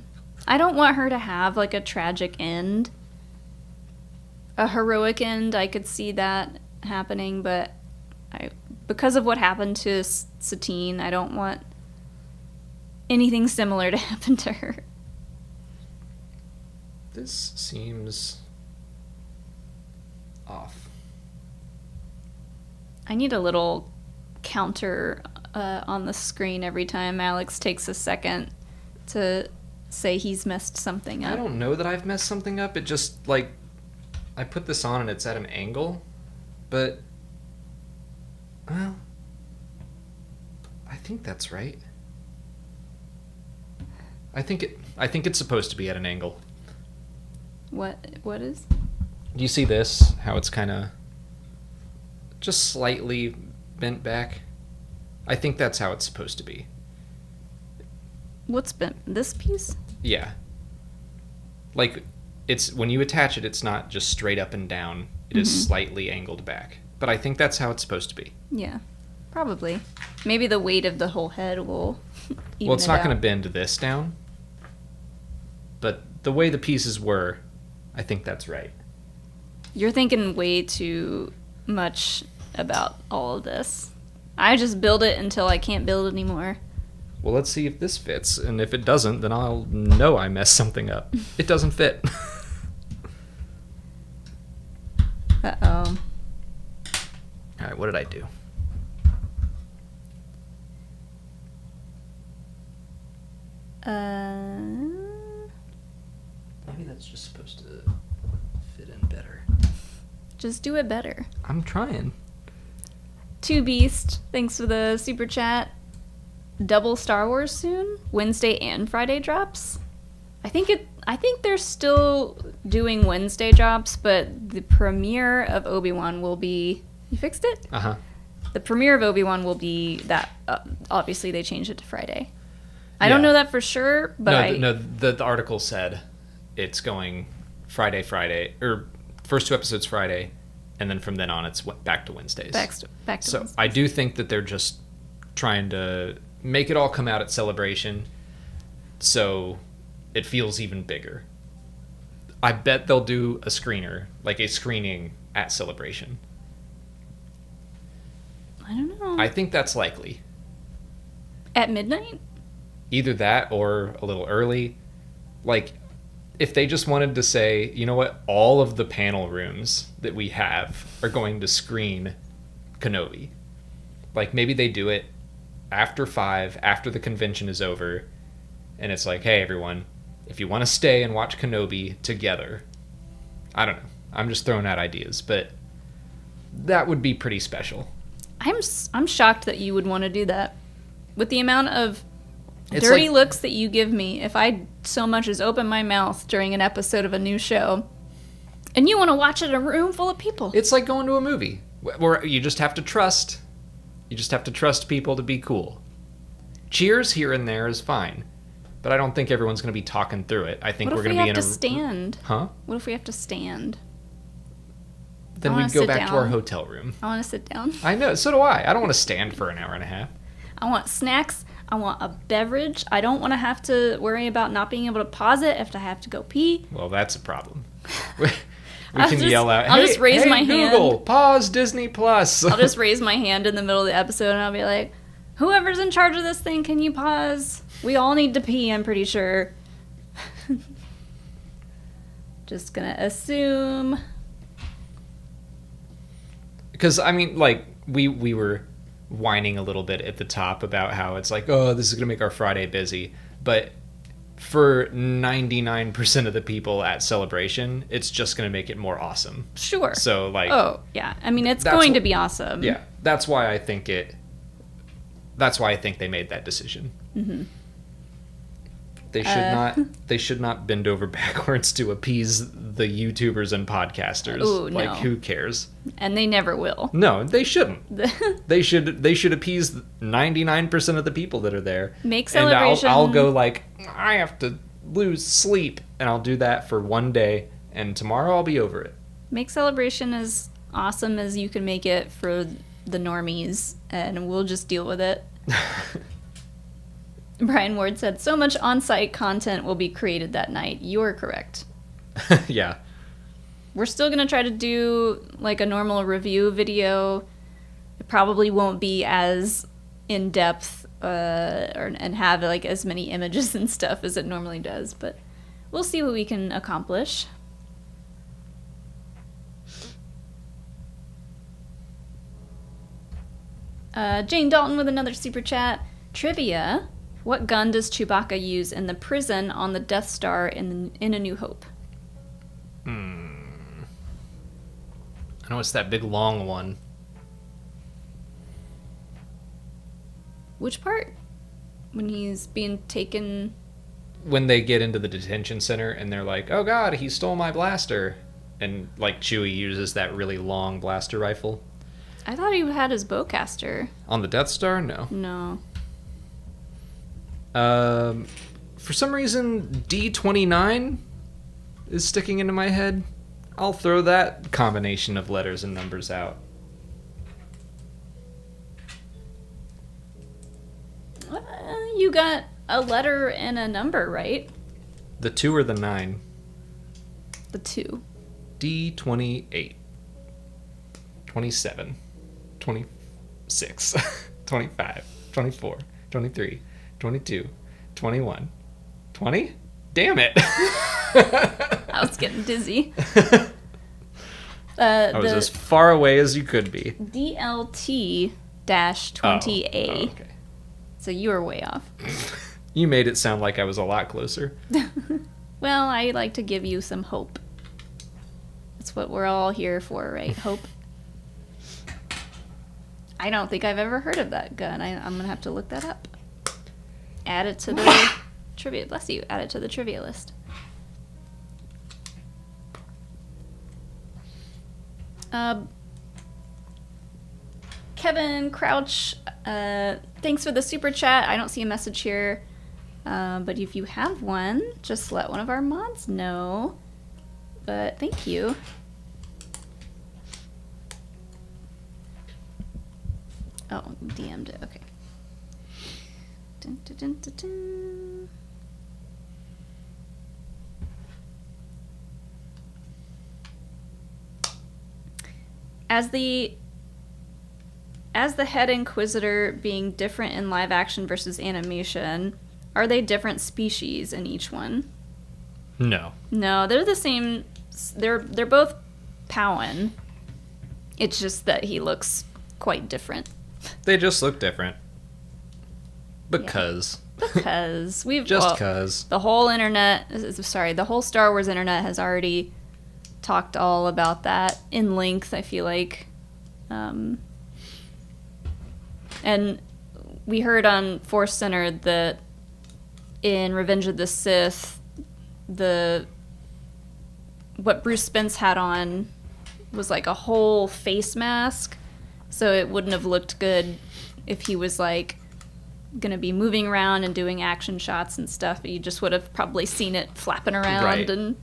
I don't want her to have like a tragic end. A heroic end, I could see that happening, but because of what happened to Satine, I don't want anything similar to happen to her. This seems off. I need a little counter on the screen every time Alex takes a second to say he's messed something up. I don't know that I've messed something up. It just, like, I put this on and it's at an angle. But, well, I think that's right. I think it's supposed to be at an angle. What is? Do you see this? How it's kind of just slightly bent back? I think that's how it's supposed to be. What's bent? This piece? Yeah. Like, it's when you attach it, it's not just straight up and down. It is slightly angled back. But I think that's how it's supposed to be. Yeah, probably. Maybe the weight of the whole head will even Well, it's not out. going to bend this down. But the way the pieces were, I think that's right. You're thinking way too much about all of this. I just build it until I can't build anymore. Well, let's see if this fits. And if it doesn't, then I'll know I messed something up. It doesn't fit. Uh-oh. All right, what did I do? Maybe that's just supposed to fit in better. Just do it better. I'm trying. Two Beast, thanks for the super chat. Double Star Wars soon? Wednesday and Friday drops? I think they're still doing Wednesday drops, but the premiere of Obi-Wan will be... You fixed it? Uh-huh. The premiere of Obi-Wan will be that... obviously, they changed it to Friday. I don't Yeah. know that for sure, but the article said it's going Friday, or first two episodes Friday, and then from then on it's back to Wednesdays. Back to So Wednesdays. I do think that they're just trying to make it all come out at Celebration, so it feels even bigger. I bet they'll do a screener, like a screening at Celebration. I don't know. I think that's likely. At midnight? Either that or a little early. Like, if they just wanted to say, you know what, all of the panel rooms that we have are going to screen Kenobi. Like, maybe they do it after 5, after the convention is over, and it's like, hey, everyone, if you want to stay and watch Kenobi together, I don't know. I'm just throwing out ideas, but that would be pretty special. I'm shocked that you would want to do that. With the amount of It's dirty like- looks that you give me, if I so much as open my mouth during an episode of a new show, and you want to watch it in a room full of people. It's like going to a movie where you just have to trust. You just have to trust people to be cool. Cheers here and there is fine, but I don't think everyone's going to be talking through it. I think What we're if we going to be have in to a stand? Huh? What if we have to stand? Then I we wanna go sit back to our down. hotel room. I want to sit down. I know, so do I. I don't want to stand for an hour and a half. I want snacks. I want a beverage. I don't want to have to worry about not being able to pause it if I have to go pee. Well, that's a problem. we I'll can just- yell out, I'll just raise hey, my Google, hand. pause Disney Plus. I'll just raise my hand in the middle of the episode and I'll be like, whoever's in charge of this thing, can you pause? We all need to pee, I'm pretty sure. Just gonna assume. Because, I mean, like, we were whining a little bit at the top about how it's like, oh, this is going to make our Friday busy. But for 99% of the people at Celebration, it's just going to make it more awesome. Sure. So, like... Oh, yeah. I mean, it's That's going what- to be awesome. Yeah, that's why I think they made that decision. Mm-hmm. They should not bend over backwards to appease the YouTubers and podcasters. Ooh, like, no. who cares? And they never will. No, they shouldn't. They should appease 99% of the people that are there. Make Celebration... And I'll go like, I have to lose sleep, and I'll do that for one day, and tomorrow I'll be over it. Make Celebration as awesome as you can make it for the normies, and we'll just deal with it. Brian Ward said, so much on-site content will be created that night. You're correct. Yeah. We're still going to try to do like a normal review video. It probably won't be as in-depth and have like as many images and stuff as it normally does, but we'll see what we can accomplish. Jane Dalton with another super chat. Trivia. What gun does Chewbacca use in the prison on the Death Star in A New Hope? I'm know it's that big long one. Which part? When he's being taken... When they get into the detention center and they're like, oh god, he stole my blaster. And, like, Chewie uses that really long blaster rifle. I thought he had his bowcaster. On the Death Star? No. No. For some reason, D29 is sticking into my head. I'll throw that combination of letters and numbers out. You got a letter and a number, right? The 2 or the 9? The 2. D28. 27. 26. 25. 24. 23. 22. 21. 20? Damn it! I was getting dizzy. I was as far away as you could be. DLT-20A. Oh, okay. So you were way off. You made it sound like I was a lot closer. Well, I like to give you some hope. That's what we're all here for, right? Hope. I don't think I've ever heard of that gun. I'm going to have to look that up. Add it to the trivia. Bless you. Add it to the trivia list. Kevin Crouch, thanks for the super chat. I don't see a message here. But if you have one, just let one of our mods know. But thank you. Oh, DM'd it. Okay. Dun, dun, dun, dun, dun. As the head Inquisitor being different in live action versus animation, are they different species in each one? No. No, they're the same. They're both Powan. It's just that he looks quite different. They just look different. Because. Yeah. Because we've just because the whole internet. Sorry, the whole Star Wars internet has already talked all about that in length. I feel like, and we heard on Force Center that in Revenge of the Sith, what Bruce Spence had on was like a whole face mask, so it wouldn't have looked good if he was like gonna be moving around and doing action shots and stuff. But you just would have probably seen it flapping around. Right. And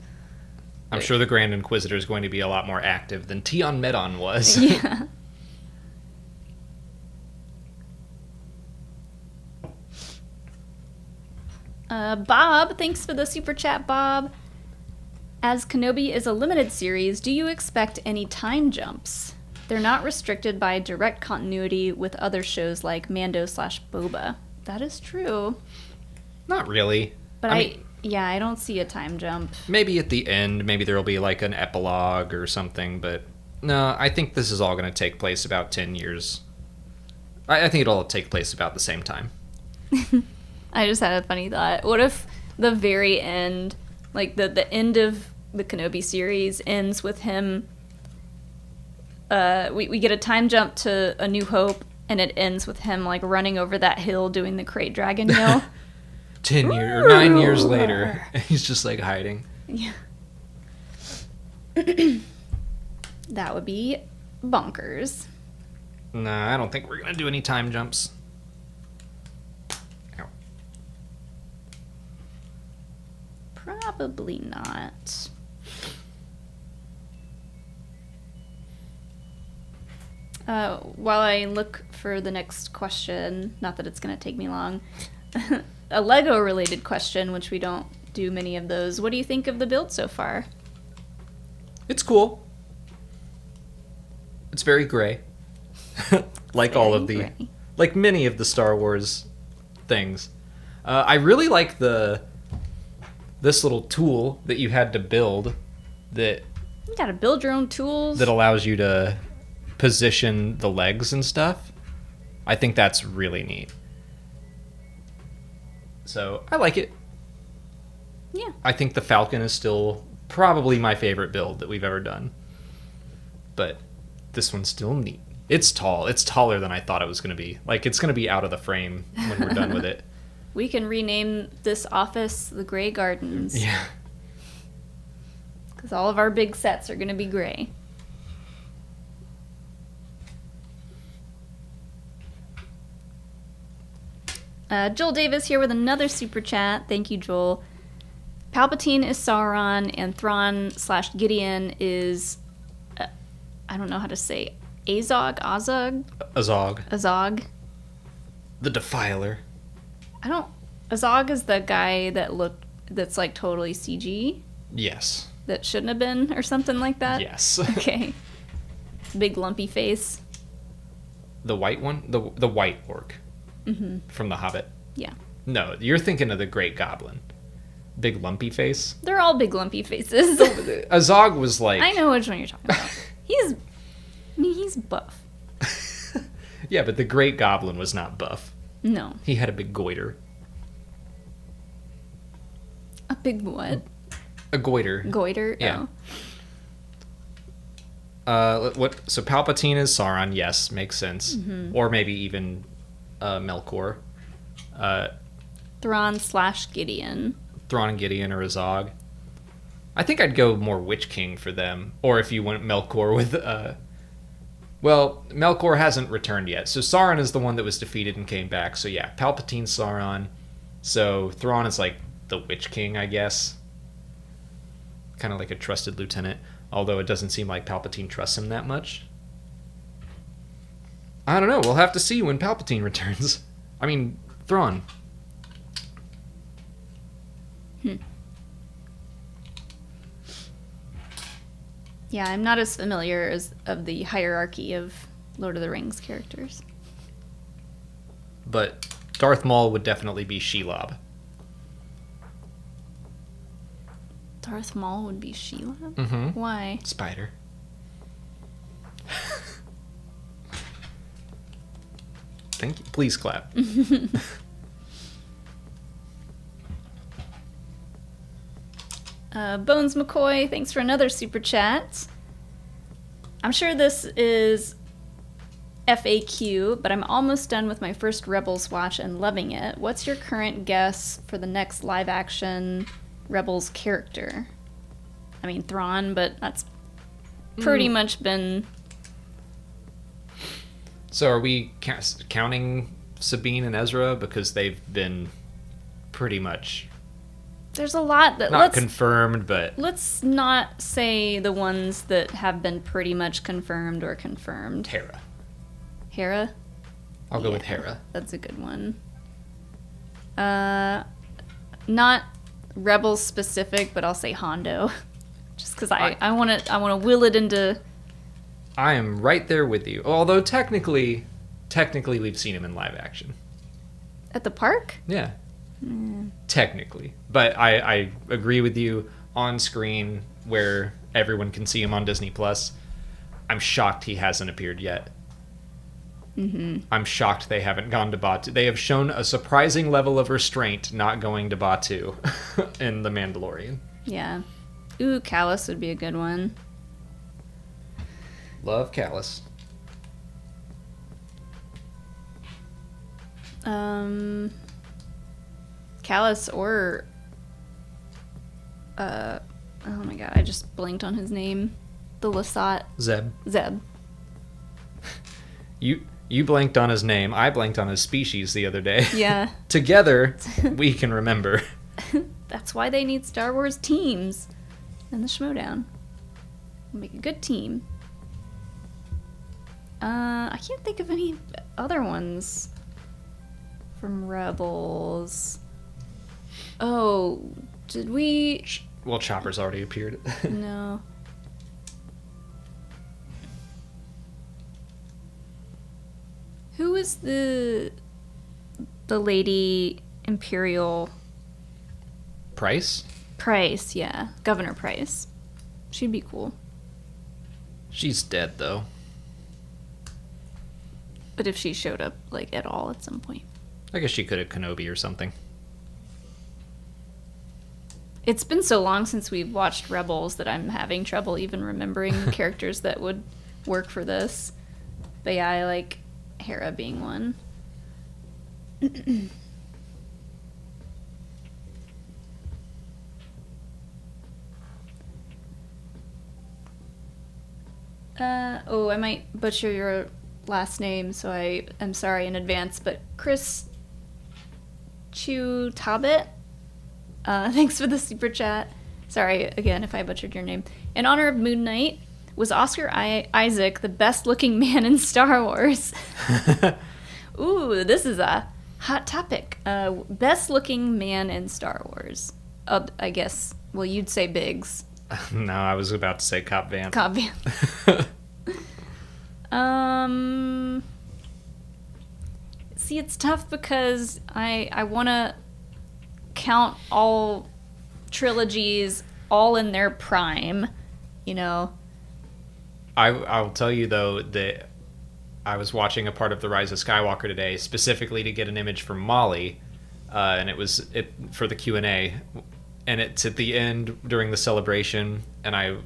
I'm sure the Grand Inquisitor is going to be a lot more active than Tion Medon was. Yeah. Bob, thanks for the super chat, Bob. As Kenobi is a limited series, do you expect any time jumps? They're not restricted by direct continuity with other shows like Mando/Boba. That is true. Not really. But I don't see a time jump. Maybe at the end, maybe there'll be like an epilogue or something, but no, I think this is all going to take place about 10 years. I think it'll all take place about the same time. I just had a funny thought. What if the very end, like the end of the Kenobi series ends with him, we get a time jump to A New Hope, and it ends with him like running over that hill doing the Krayt Dragon yell. 9 years later, he's just like hiding. Yeah. That would be bonkers. Nah, I don't think we're going to do any time jumps. Ow. Probably not. While I look for the next question, not that it's going to take me long, a Lego-related question, which we don't do many of those. What do you think of the build so far? It's cool. It's very gray. Like all of the... Gray. Like many of the Star Wars things. I really like this little tool that you had to build that... You gotta build your own tools. That allows you to position the legs and stuff. I think that's really neat. So, I like it. Yeah. I think the Falcon is still probably my favorite build that we've ever done. But this one's still neat. It's tall. It's taller than I thought it was going to be. Like, it's going to be out of the frame when we're done with it. We can rename this office the Grey Gardens. Yeah. Because all of our big sets are going to be gray. Joel Davis here with another super chat. Thank you, Joel. Palpatine is Sauron, and Thrawn/Gideon is... I don't know how to say... Azog? Azog? The Defiler. Azog is the guy that's like totally CG? Yes. That shouldn't have been, or something like that? Yes. Okay. Big lumpy face. The white one? The white orc. Mm-hmm. From The Hobbit. Yeah. No, you're thinking of the Great Goblin. Big lumpy face. They're all big lumpy faces. Azog was like... I know which one you're talking about. He's buff. Yeah, but the Great Goblin was not buff. No. He had a big goiter. A big what? A goiter. Goiter? Yeah. Oh. So Palpatine is Sauron, yes, makes sense. Mm-hmm. Or maybe even Melkor. Thrawn/Gideon. Thrawn and Gideon or Azog. I think I'd go more Witch King for them. Or if you went Melkor with... Well, Melkor hasn't returned yet. So Sauron is the one that was defeated and came back. So yeah, Palpatine, Sauron. So Thrawn is like the Witch King, I guess. Kind of like a trusted lieutenant. Although it doesn't seem like Palpatine trusts him that much. I don't know. We'll have to see when Palpatine returns. I mean, Thrawn. Yeah, I'm not as familiar of the hierarchy of Lord of the Rings characters. But Darth Maul would definitely be Shelob. Darth Maul would be Sheila? Mm-hmm. Why? Spider. Thank you. Please clap. Bones McCoy, thanks for another super chat. I'm sure this is FAQ, but I'm almost done with my first Rebels watch and loving it. What's your current guess for the next live-action Rebels character? I mean, Thrawn, but that's pretty much been... So are we counting Sabine and Ezra? Because they've been pretty much... There's a lot that... Not confirmed, but... Let's not say the ones that have been pretty much confirmed or confirmed. Hera. Hera? I'll go with Hera. That's a good one. Not Rebels specific, but I'll say Hondo. Just because I want to will it into... I am right there with you. Although technically we've seen him in live action. At the park? Yeah. Technically. But I agree with you, on screen where everyone can see him on Disney Plus. I'm shocked he hasn't appeared yet. Mm-hmm. I'm shocked they haven't gone to Batu. They have shown a surprising level of restraint not going to Batu in The Mandalorian. Yeah. Ooh, Callus would be a good one. Love Callus. Callus or... oh my god, I just blanked on his name. The Lasat. Zeb. You blanked on his name. I blanked on his species the other day. Yeah. Together, we can remember. That's why they need Star Wars teams in the Schmodown. Make a good team. I can't think of any other ones from Rebels. Oh, did we... Well, Chopper's already appeared. No. Who is the lady Imperial... Price? Price, yeah. Governor Price. She'd be cool. She's dead, though. But if she showed up, like, at all at some point. I guess she could have Kenobi or something. It's been so long since we've watched Rebels that I'm having trouble even remembering characters that would work for this. But yeah, I like Hera being one. I might butcher your last name, so I am sorry in advance, but Chris Chutabit, thanks for the super chat. Sorry again if I butchered your name. In honor of Moon Knight, was Oscar Isaac the best looking man in Star Wars? Ooh, this is a hot topic. Best looking man in Star Wars. I guess, well, you'd say Biggs. No, I was about to say Cobb Vanth. Cobb Vanth. See, it's tough because I want to count all trilogies all in their prime, you know. I'll tell you, though, that I was watching a part of The Rise of Skywalker today, specifically to get an image from Molly, and it was for the Q&A, and it's at the end during the celebration, and I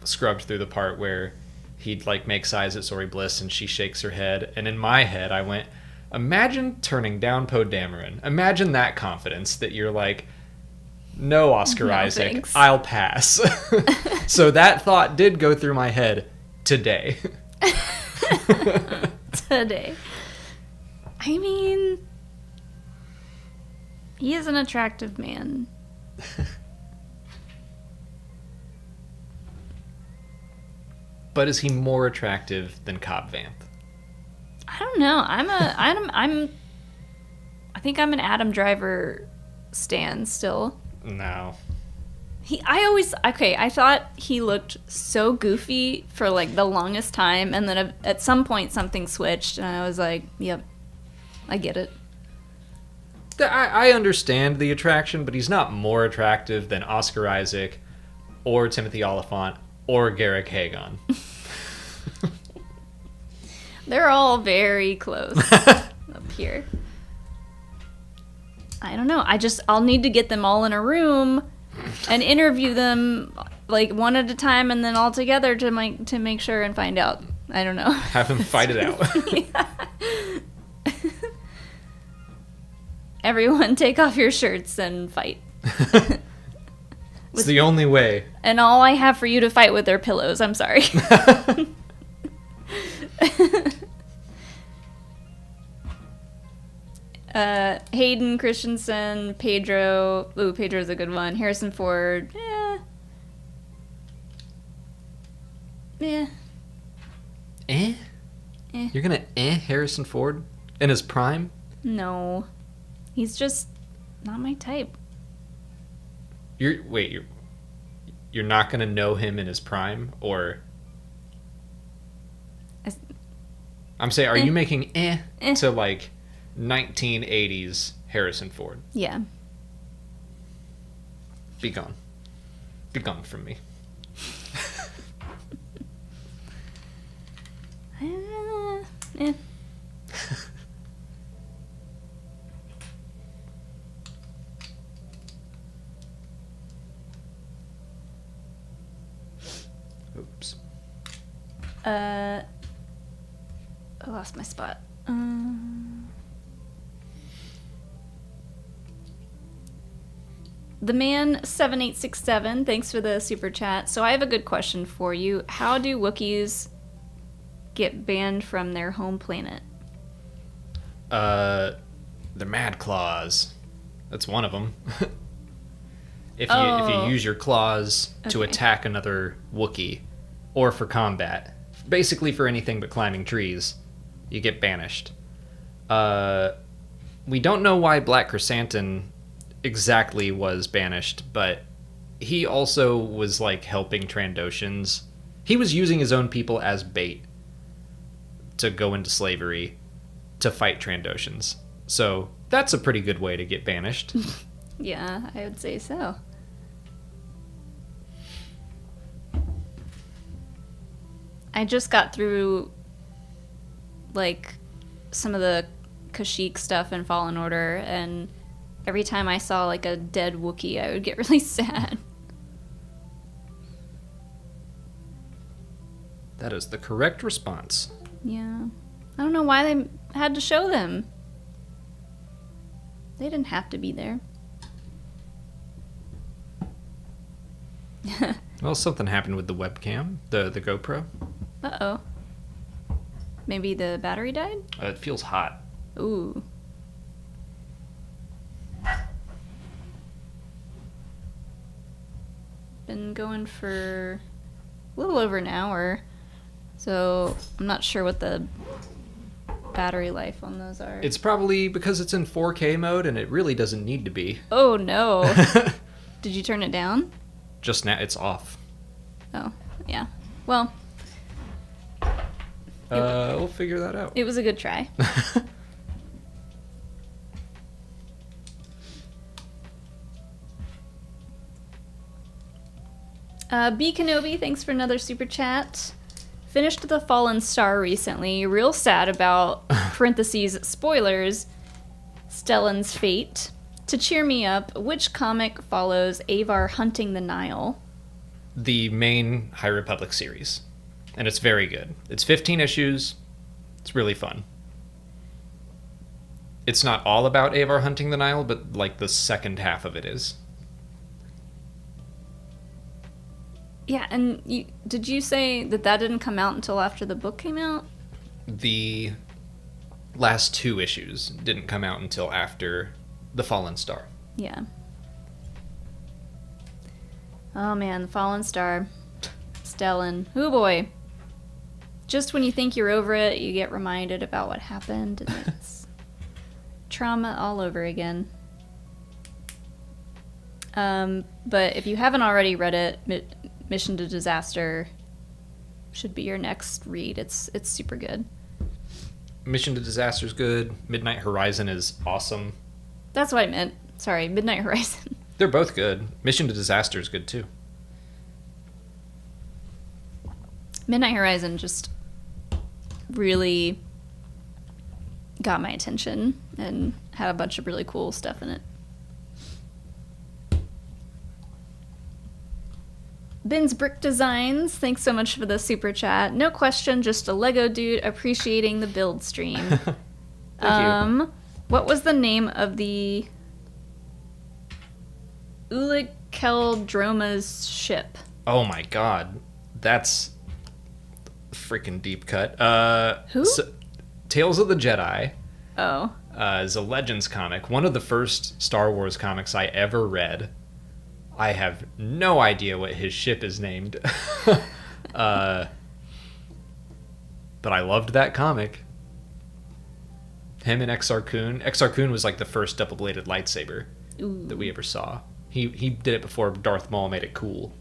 scrubbed through the part where he'd like makes eyes at Sori Bliss and she shakes her head, and in my head I went, imagine turning down Poe Dameron. Imagine that confidence that you're like, no, Oscar Isaac, thanks. I'll pass. So that thought did go through my head today. Today. I mean, he is an attractive man. But is he more attractive than Cobb Vanth? I don't know. I think I'm an Adam Driver stan still. No. I thought he looked so goofy for like the longest time, and then at some point something switched, and I was like, yep, I get it. I understand the attraction, but he's not more attractive than Oscar Isaac or Timothy Olyphant or Garrick Hagon. They're all very close up here. I don't know. I'll need to get them all in a room and interview them like one at a time and then all together to make sure and find out. I don't know. Have them fight it out. Yeah. Everyone take off your shirts and fight. It's the only way. And all I have for you to fight with are pillows. I'm sorry. Hayden Christensen, Pedro. Ooh, Pedro's a good one. Harrison Ford. Yeah. Eh? You're gonna Harrison Ford in his prime? No. He's just not my type. You're not gonna know him in his prime, or I'm saying, are you making to like 1980s Harrison Ford? Yeah. Be gone. Be gone from me. Oops. I lost my spot. The man 7867, thanks for the super chat. So I have a good question for you. How do Wookiees get banned from their home planet? The Mad Claws. That's one of them. If you use your claws to attack another Wookiee, or for combat, basically for anything but climbing trees, you get banished. We don't know why Black Chrysanthemum exactly was banished, but he also was like helping Trandoshans. He was using his own people as bait to go into slavery to fight Trandoshans. So that's a pretty good way to get banished. Yeah, I would say so. I just got through like some of the Kashyyyk stuff in Fallen Order, and every time I saw like a dead Wookiee, I would get really sad. That is the correct response. Yeah. I don't know why they had to show them. They didn't have to be there. Well, something happened with the webcam, the GoPro. Uh-oh. Maybe the battery died? It feels hot. Ooh. Been going for a little over an hour, so I'm not sure what the battery life on those are. It's probably because it's in 4K mode and it really doesn't need to be. Oh no. Did you turn it down? Just now, it's off. Oh, yeah. Well, We'll figure that out. it was a good try. B Kenobi, thanks for another super chat. Finished The Fallen Star recently. Real sad about, parentheses, spoilers, Stellan's fate. To cheer me up, which comic follows Avar hunting the Nile? The main High Republic series. And it's very good. It's 15 issues. It's really fun. It's not all about Avar hunting the Nile, but like the second half of it is. Yeah, and did you say that didn't come out until after the book came out? The last 2 issues didn't come out until after The Fallen Star. Yeah. Oh man, The Fallen Star. Stellan. Oh boy. Just when you think you're over it, you get reminded about what happened, and it's trauma all over again. But if you haven't already read it, Mission to Disaster should be your next read. It's super good. Mission to Disaster is good. Midnight Horizon is awesome. That's what I meant. Sorry, Midnight Horizon. They're both good. Mission to Disaster is good too. Midnight Horizon just really got my attention and had a bunch of really cool stuff in it. Ben's Brick Designs, thanks so much for the super chat. No question, just a Lego dude appreciating the build stream. Thank you. What was the name of the Uliceldroma's ship? Oh my god. That's freaking deep cut. Who? Tales of the Jedi Oh. is a Legends comic. One of the first Star Wars comics I ever read. I have no idea what his ship is named. But I loved that comic. Him and Exar Kun. Exar Kun was like the first double-bladed lightsaber that we ever saw. He did it before Darth Maul made it cool.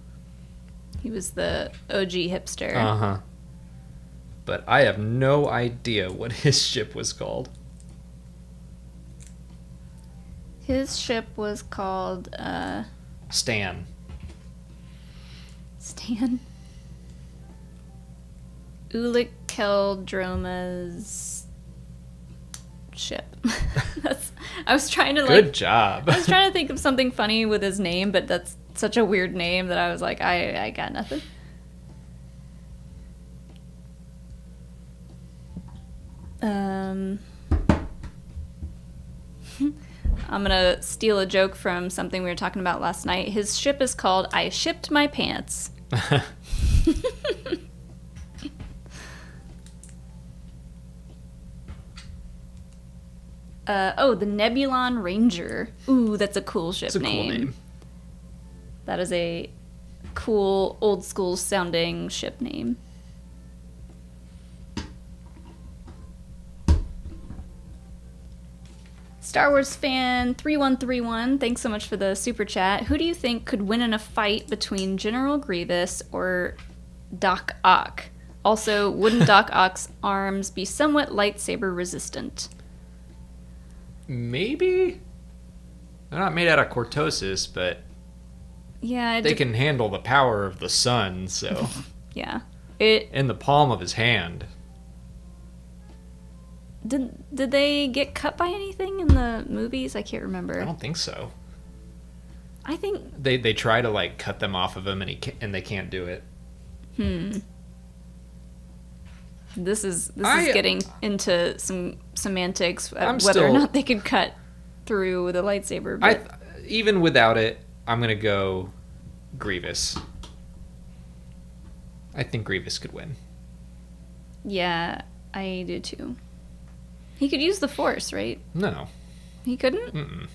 He was the OG hipster. Uh-huh. But I have no idea what his ship was called. His ship was called, Stan. Stan? Uliceldroma's ship. I was trying to Good job. I was trying to think of something funny with his name, but that's such a weird name that I was like, I got nothing. I'm gonna steal a joke from something we were talking about last night. His ship is called I Shipped My Pants. The Nebulon Ranger. Ooh, that's a cool ship It's a name. cool name. That is a cool, old school sounding ship name. Star Wars fan 3131, thanks so much for the super chat. Who do you think could win in a fight between General Grievous or Doc Ock? Also, wouldn't Doc Ock's arms be somewhat lightsaber resistant? Maybe? They're not made out of cortosis, but Yeah, they can handle the power of the sun, so... Yeah. In the palm of his hand. Did they get cut by anything in the movies? I can't remember. I don't think so. I think They try to, like, cut them off of him, and they can't do it. This is getting into some semantics, whether or not they could cut through the lightsaber. But Even without it, I'm going to go Grievous. I think Grievous could win. Yeah, I do too. He could use the Force, right? No. He couldn't? Mm-mm.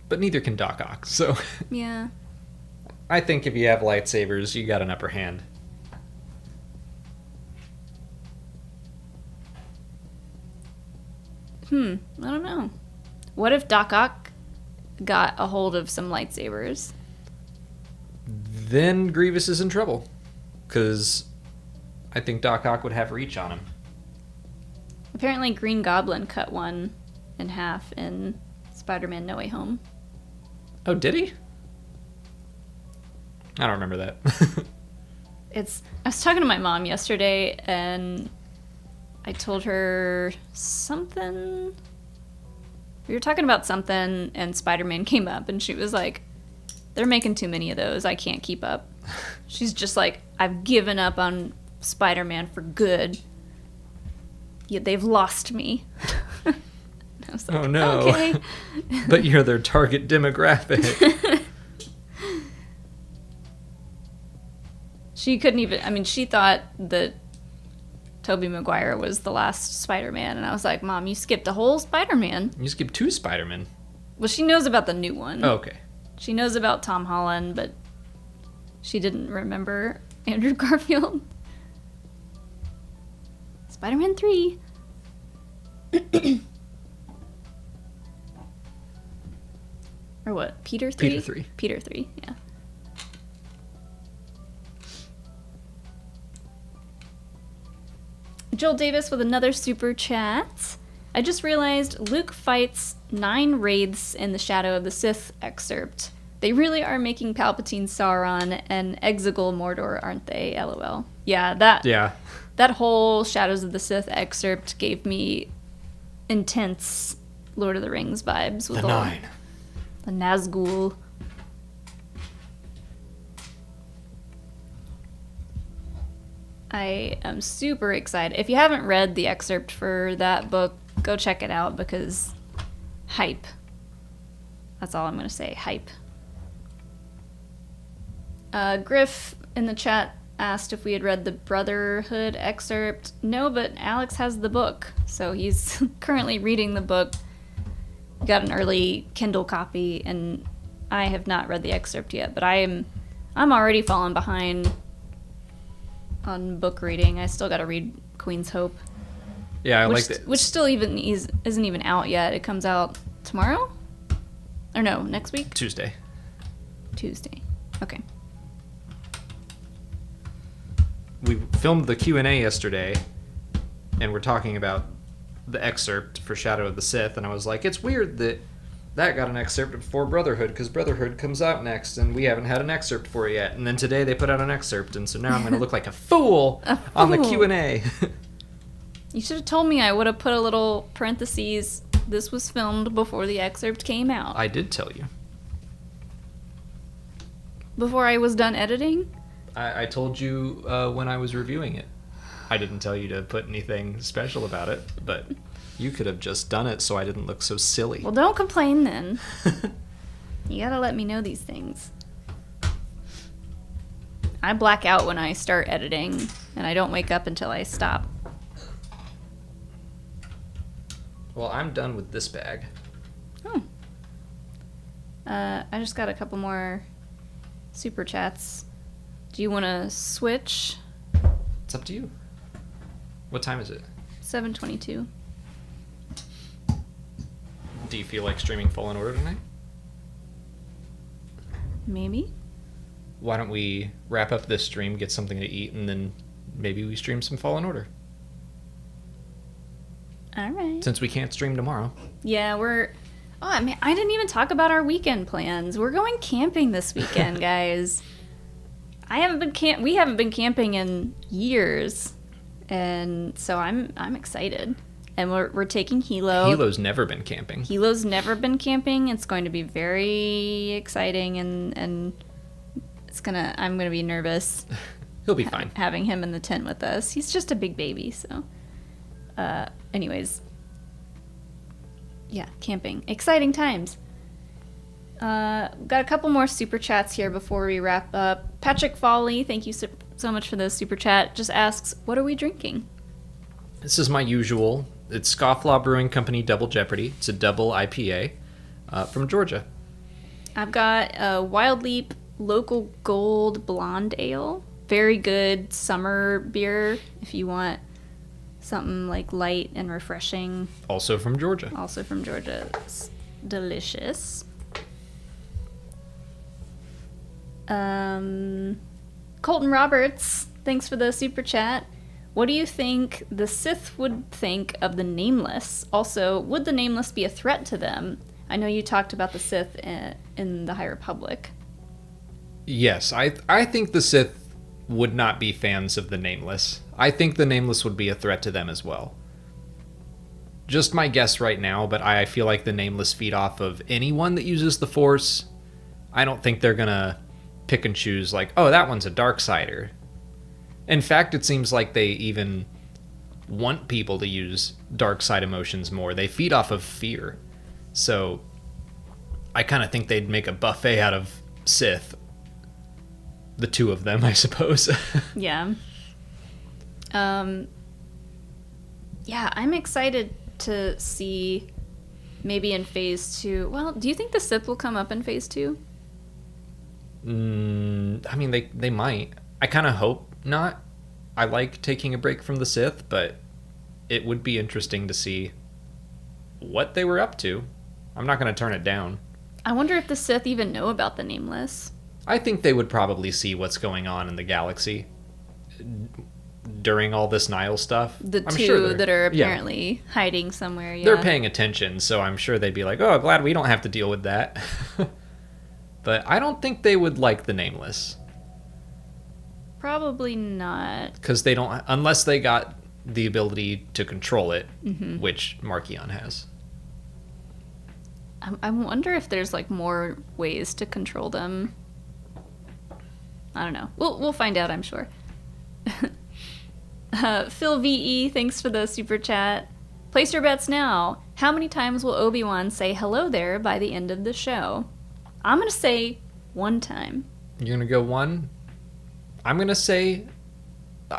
But neither can Doc Ock, so... Yeah. I think if you have lightsabers, you got an upper hand. I don't know. What if Doc Ock got a hold of some lightsabers? Then Grievous is in trouble. Because I think Doc Ock would have reach on him. Apparently Green Goblin cut one in half in Spider-Man No Way Home. Oh, did he? I don't remember that. I was talking to my mom yesterday, and I told her something. We were talking about something, and Spider-Man came up, and she was like, they're making too many of those. I can't keep up. She's just like, I've given up on Spider-Man for good. Yet they've lost me. I was like, oh, no. Okay. But you're their target demographic. She couldn't even... I mean, she thought that Tobey Maguire was the last Spider-Man, and I was like, Mom, you skipped a whole Spider-Man. You skipped 2 Spider-Men. Well, she knows about the new one. Oh, okay. She knows about Tom Holland, but she didn't remember Andrew Garfield. Spider-Man 3. Or what? Peter 3? Peter 3. Peter 3, yeah. Joel Davis with another super chat. I just realized Luke fights 9 wraiths in the Shadow of the Sith excerpt. They really are making Palpatine Sauron and Exegol Mordor, aren't they? LOL. Yeah, that whole Shadows of the Sith excerpt gave me intense Lord of the Rings vibes with the 9. The Nazgul. I am super excited. If you haven't read the excerpt for that book, go check it out because hype. That's all I'm going to say. Hype. Griff in the chat asked if we had read the Brotherhood excerpt. No, but Alex has the book, so he's currently reading the book. Got an early Kindle copy, and I have not read the excerpt yet, but I'm already falling behind on book reading. I still got to read Queen's Hope. Yeah, I like that. Which still isn't even out yet. It comes out tomorrow? Or no, next week? Tuesday. Okay. We filmed the Q&A yesterday, and we're talking about the excerpt for Shadow of the Sith, and I was like, it's weird that got an excerpt before Brotherhood, because Brotherhood comes out next, and we haven't had an excerpt for it yet. And then today they put out an excerpt, and so now I'm going to look like a fool on the Q&A. You should have told me. I would have put a little parentheses. This was filmed before the excerpt came out. I did tell you. Before I was done editing? I told you when I was reviewing it. I didn't tell you to put anything special about it, but you could have just done it so I didn't look so silly. Well, don't complain then. You gotta let me know these things. I black out when I start editing, and I don't wake up until I stop. Well, I'm done with this bag. Oh. I just got a couple more super chats. Do you want to switch? It's up to you. What time is it? 7:22. Do you feel like streaming Fallen Order tonight? Maybe. Why don't we wrap up this stream, get something to eat, and then maybe we stream some Fallen Order? All right. Since we can't stream tomorrow. Yeah, I mean, I didn't even talk about our weekend plans. We're going camping this weekend, guys. We haven't been camping in years, and so I'm excited. And we're taking Hilo. Hilo's never been camping. Hilo's never been camping. It's going to be very exciting, and I'm gonna be nervous. He'll be fine. Having him in the tent with us. He's just a big baby, so. Anyways. Yeah, camping. Exciting times. Got a couple more super chats here before we wrap up. Patrick Foley, thank you so much for the super chat, just asks, what are we drinking? This is my usual. It's Scofflaw Brewing Company Double Jeopardy. It's a double IPA from Georgia. I've got a Wild Leap Local Gold Blonde Ale. Very good summer beer if you want something like light and refreshing. Also from Georgia. Also from Georgia. It's delicious. Colton Roberts, thanks for the super chat. What do you think the Sith would think of the Nameless? Also, would the Nameless be a threat to them? I know you talked about the Sith in the High Republic. Yes, I think the Sith would not be fans of the Nameless. I think the Nameless would be a threat to them as well. Just my guess right now, but I feel like the Nameless feed off of anyone that uses the Force. I don't think they're gonna pick and choose like, oh, that one's a Darksider. In fact, it seems like they even want people to use dark side emotions more. They feed off of fear. So I kind of think they'd make a buffet out of Sith. The two of them, I suppose. Yeah. Yeah, I'm excited to see maybe in Phase 2. Well, do you think the Sith will come up in Phase 2? I mean, they might. I kind of hope not. I like taking a break from the Sith, but it would be interesting to see what they were up to. I'm not going to turn it down. I wonder if the Sith even know about the Nameless. I think they would probably see what's going on in the galaxy during all this Nihil stuff. The I'm two sure that are apparently hiding somewhere, yeah. They're paying attention, so I'm sure they'd be like, oh, glad we don't have to deal with that. But I don't think they would like the Nameless. Probably not. Because they don't, unless they got the ability to control it, Mm-hmm. which Markion has. I wonder if there's like more ways to control them. I don't know. We'll find out, I'm sure. Phil VE, thanks for the super chat. Place your bets now. How many times will Obi-Wan say hello there by the end of the show? I'm going to say one time. You're going to go one? I'm going to say,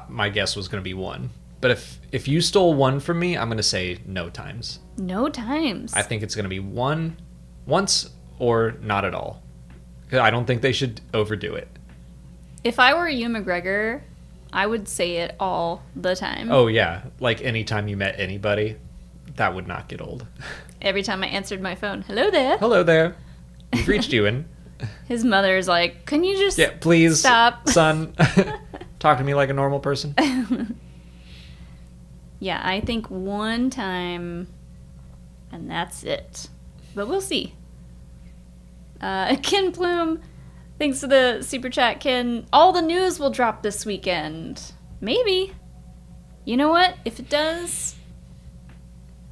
my guess was going to be one. But if you stole one from me, I'm going to say no times. No times. I think it's going to be once or not at all. I don't think they should overdo it. If I were Ewan McGregor, I would say it all the time. Oh, yeah. Like anytime you met anybody, that would not get old. Every time I answered my phone, hello there. Hello there. You've reached Ewan. His mother's like, can you just please, stop? Son. Talk to me like a normal person. Yeah, I think one time, and that's it. But we'll see. Ken Plume, thanks for the super chat, Ken. All the news will drop this weekend. Maybe. You know what? If it does,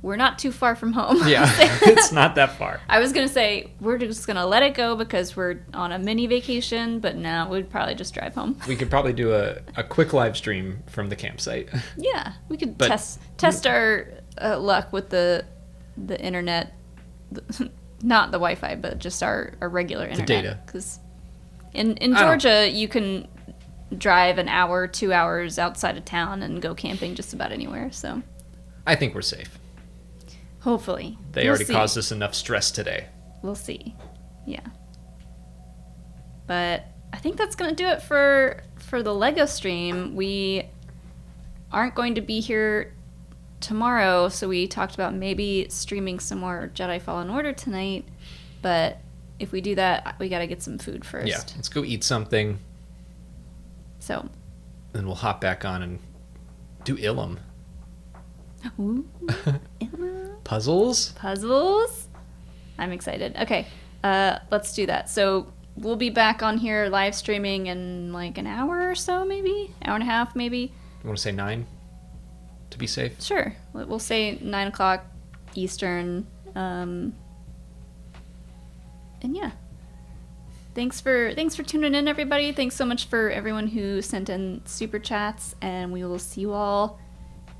we're not too far from home. Yeah, it's not that far. I was going to say, we're just going to let it go because we're on a mini vacation, but no, we'd probably just drive home. We could probably do a quick live stream from the campsite. Yeah, we could test our luck with the internet, not the Wi-Fi, but just our regular internet. The data. Because in Georgia, you can drive an hour, 2 hours outside of town and go camping just about anywhere. So I think we're safe. Hopefully. They already caused us enough stress today. We'll see. Yeah. But I think that's going to do it for the LEGO stream. We aren't going to be here tomorrow, so we talked about maybe streaming some more Jedi Fallen Order tonight. But if we do that, we got to get some food first. Yeah, let's go eat something. So. Then we'll hop back on and do Ilum. Ooh, Ilum. Puzzles? I'm excited. Okay, let's do that. So we'll be back on here live streaming in like an hour or so, maybe? Hour and a half, maybe? You want to say 9 to be safe? Sure. We'll say 9 o'clock Eastern. And yeah. Thanks for tuning in, everybody. Thanks so much for everyone who sent in super chats, and we will see you all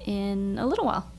in a little while.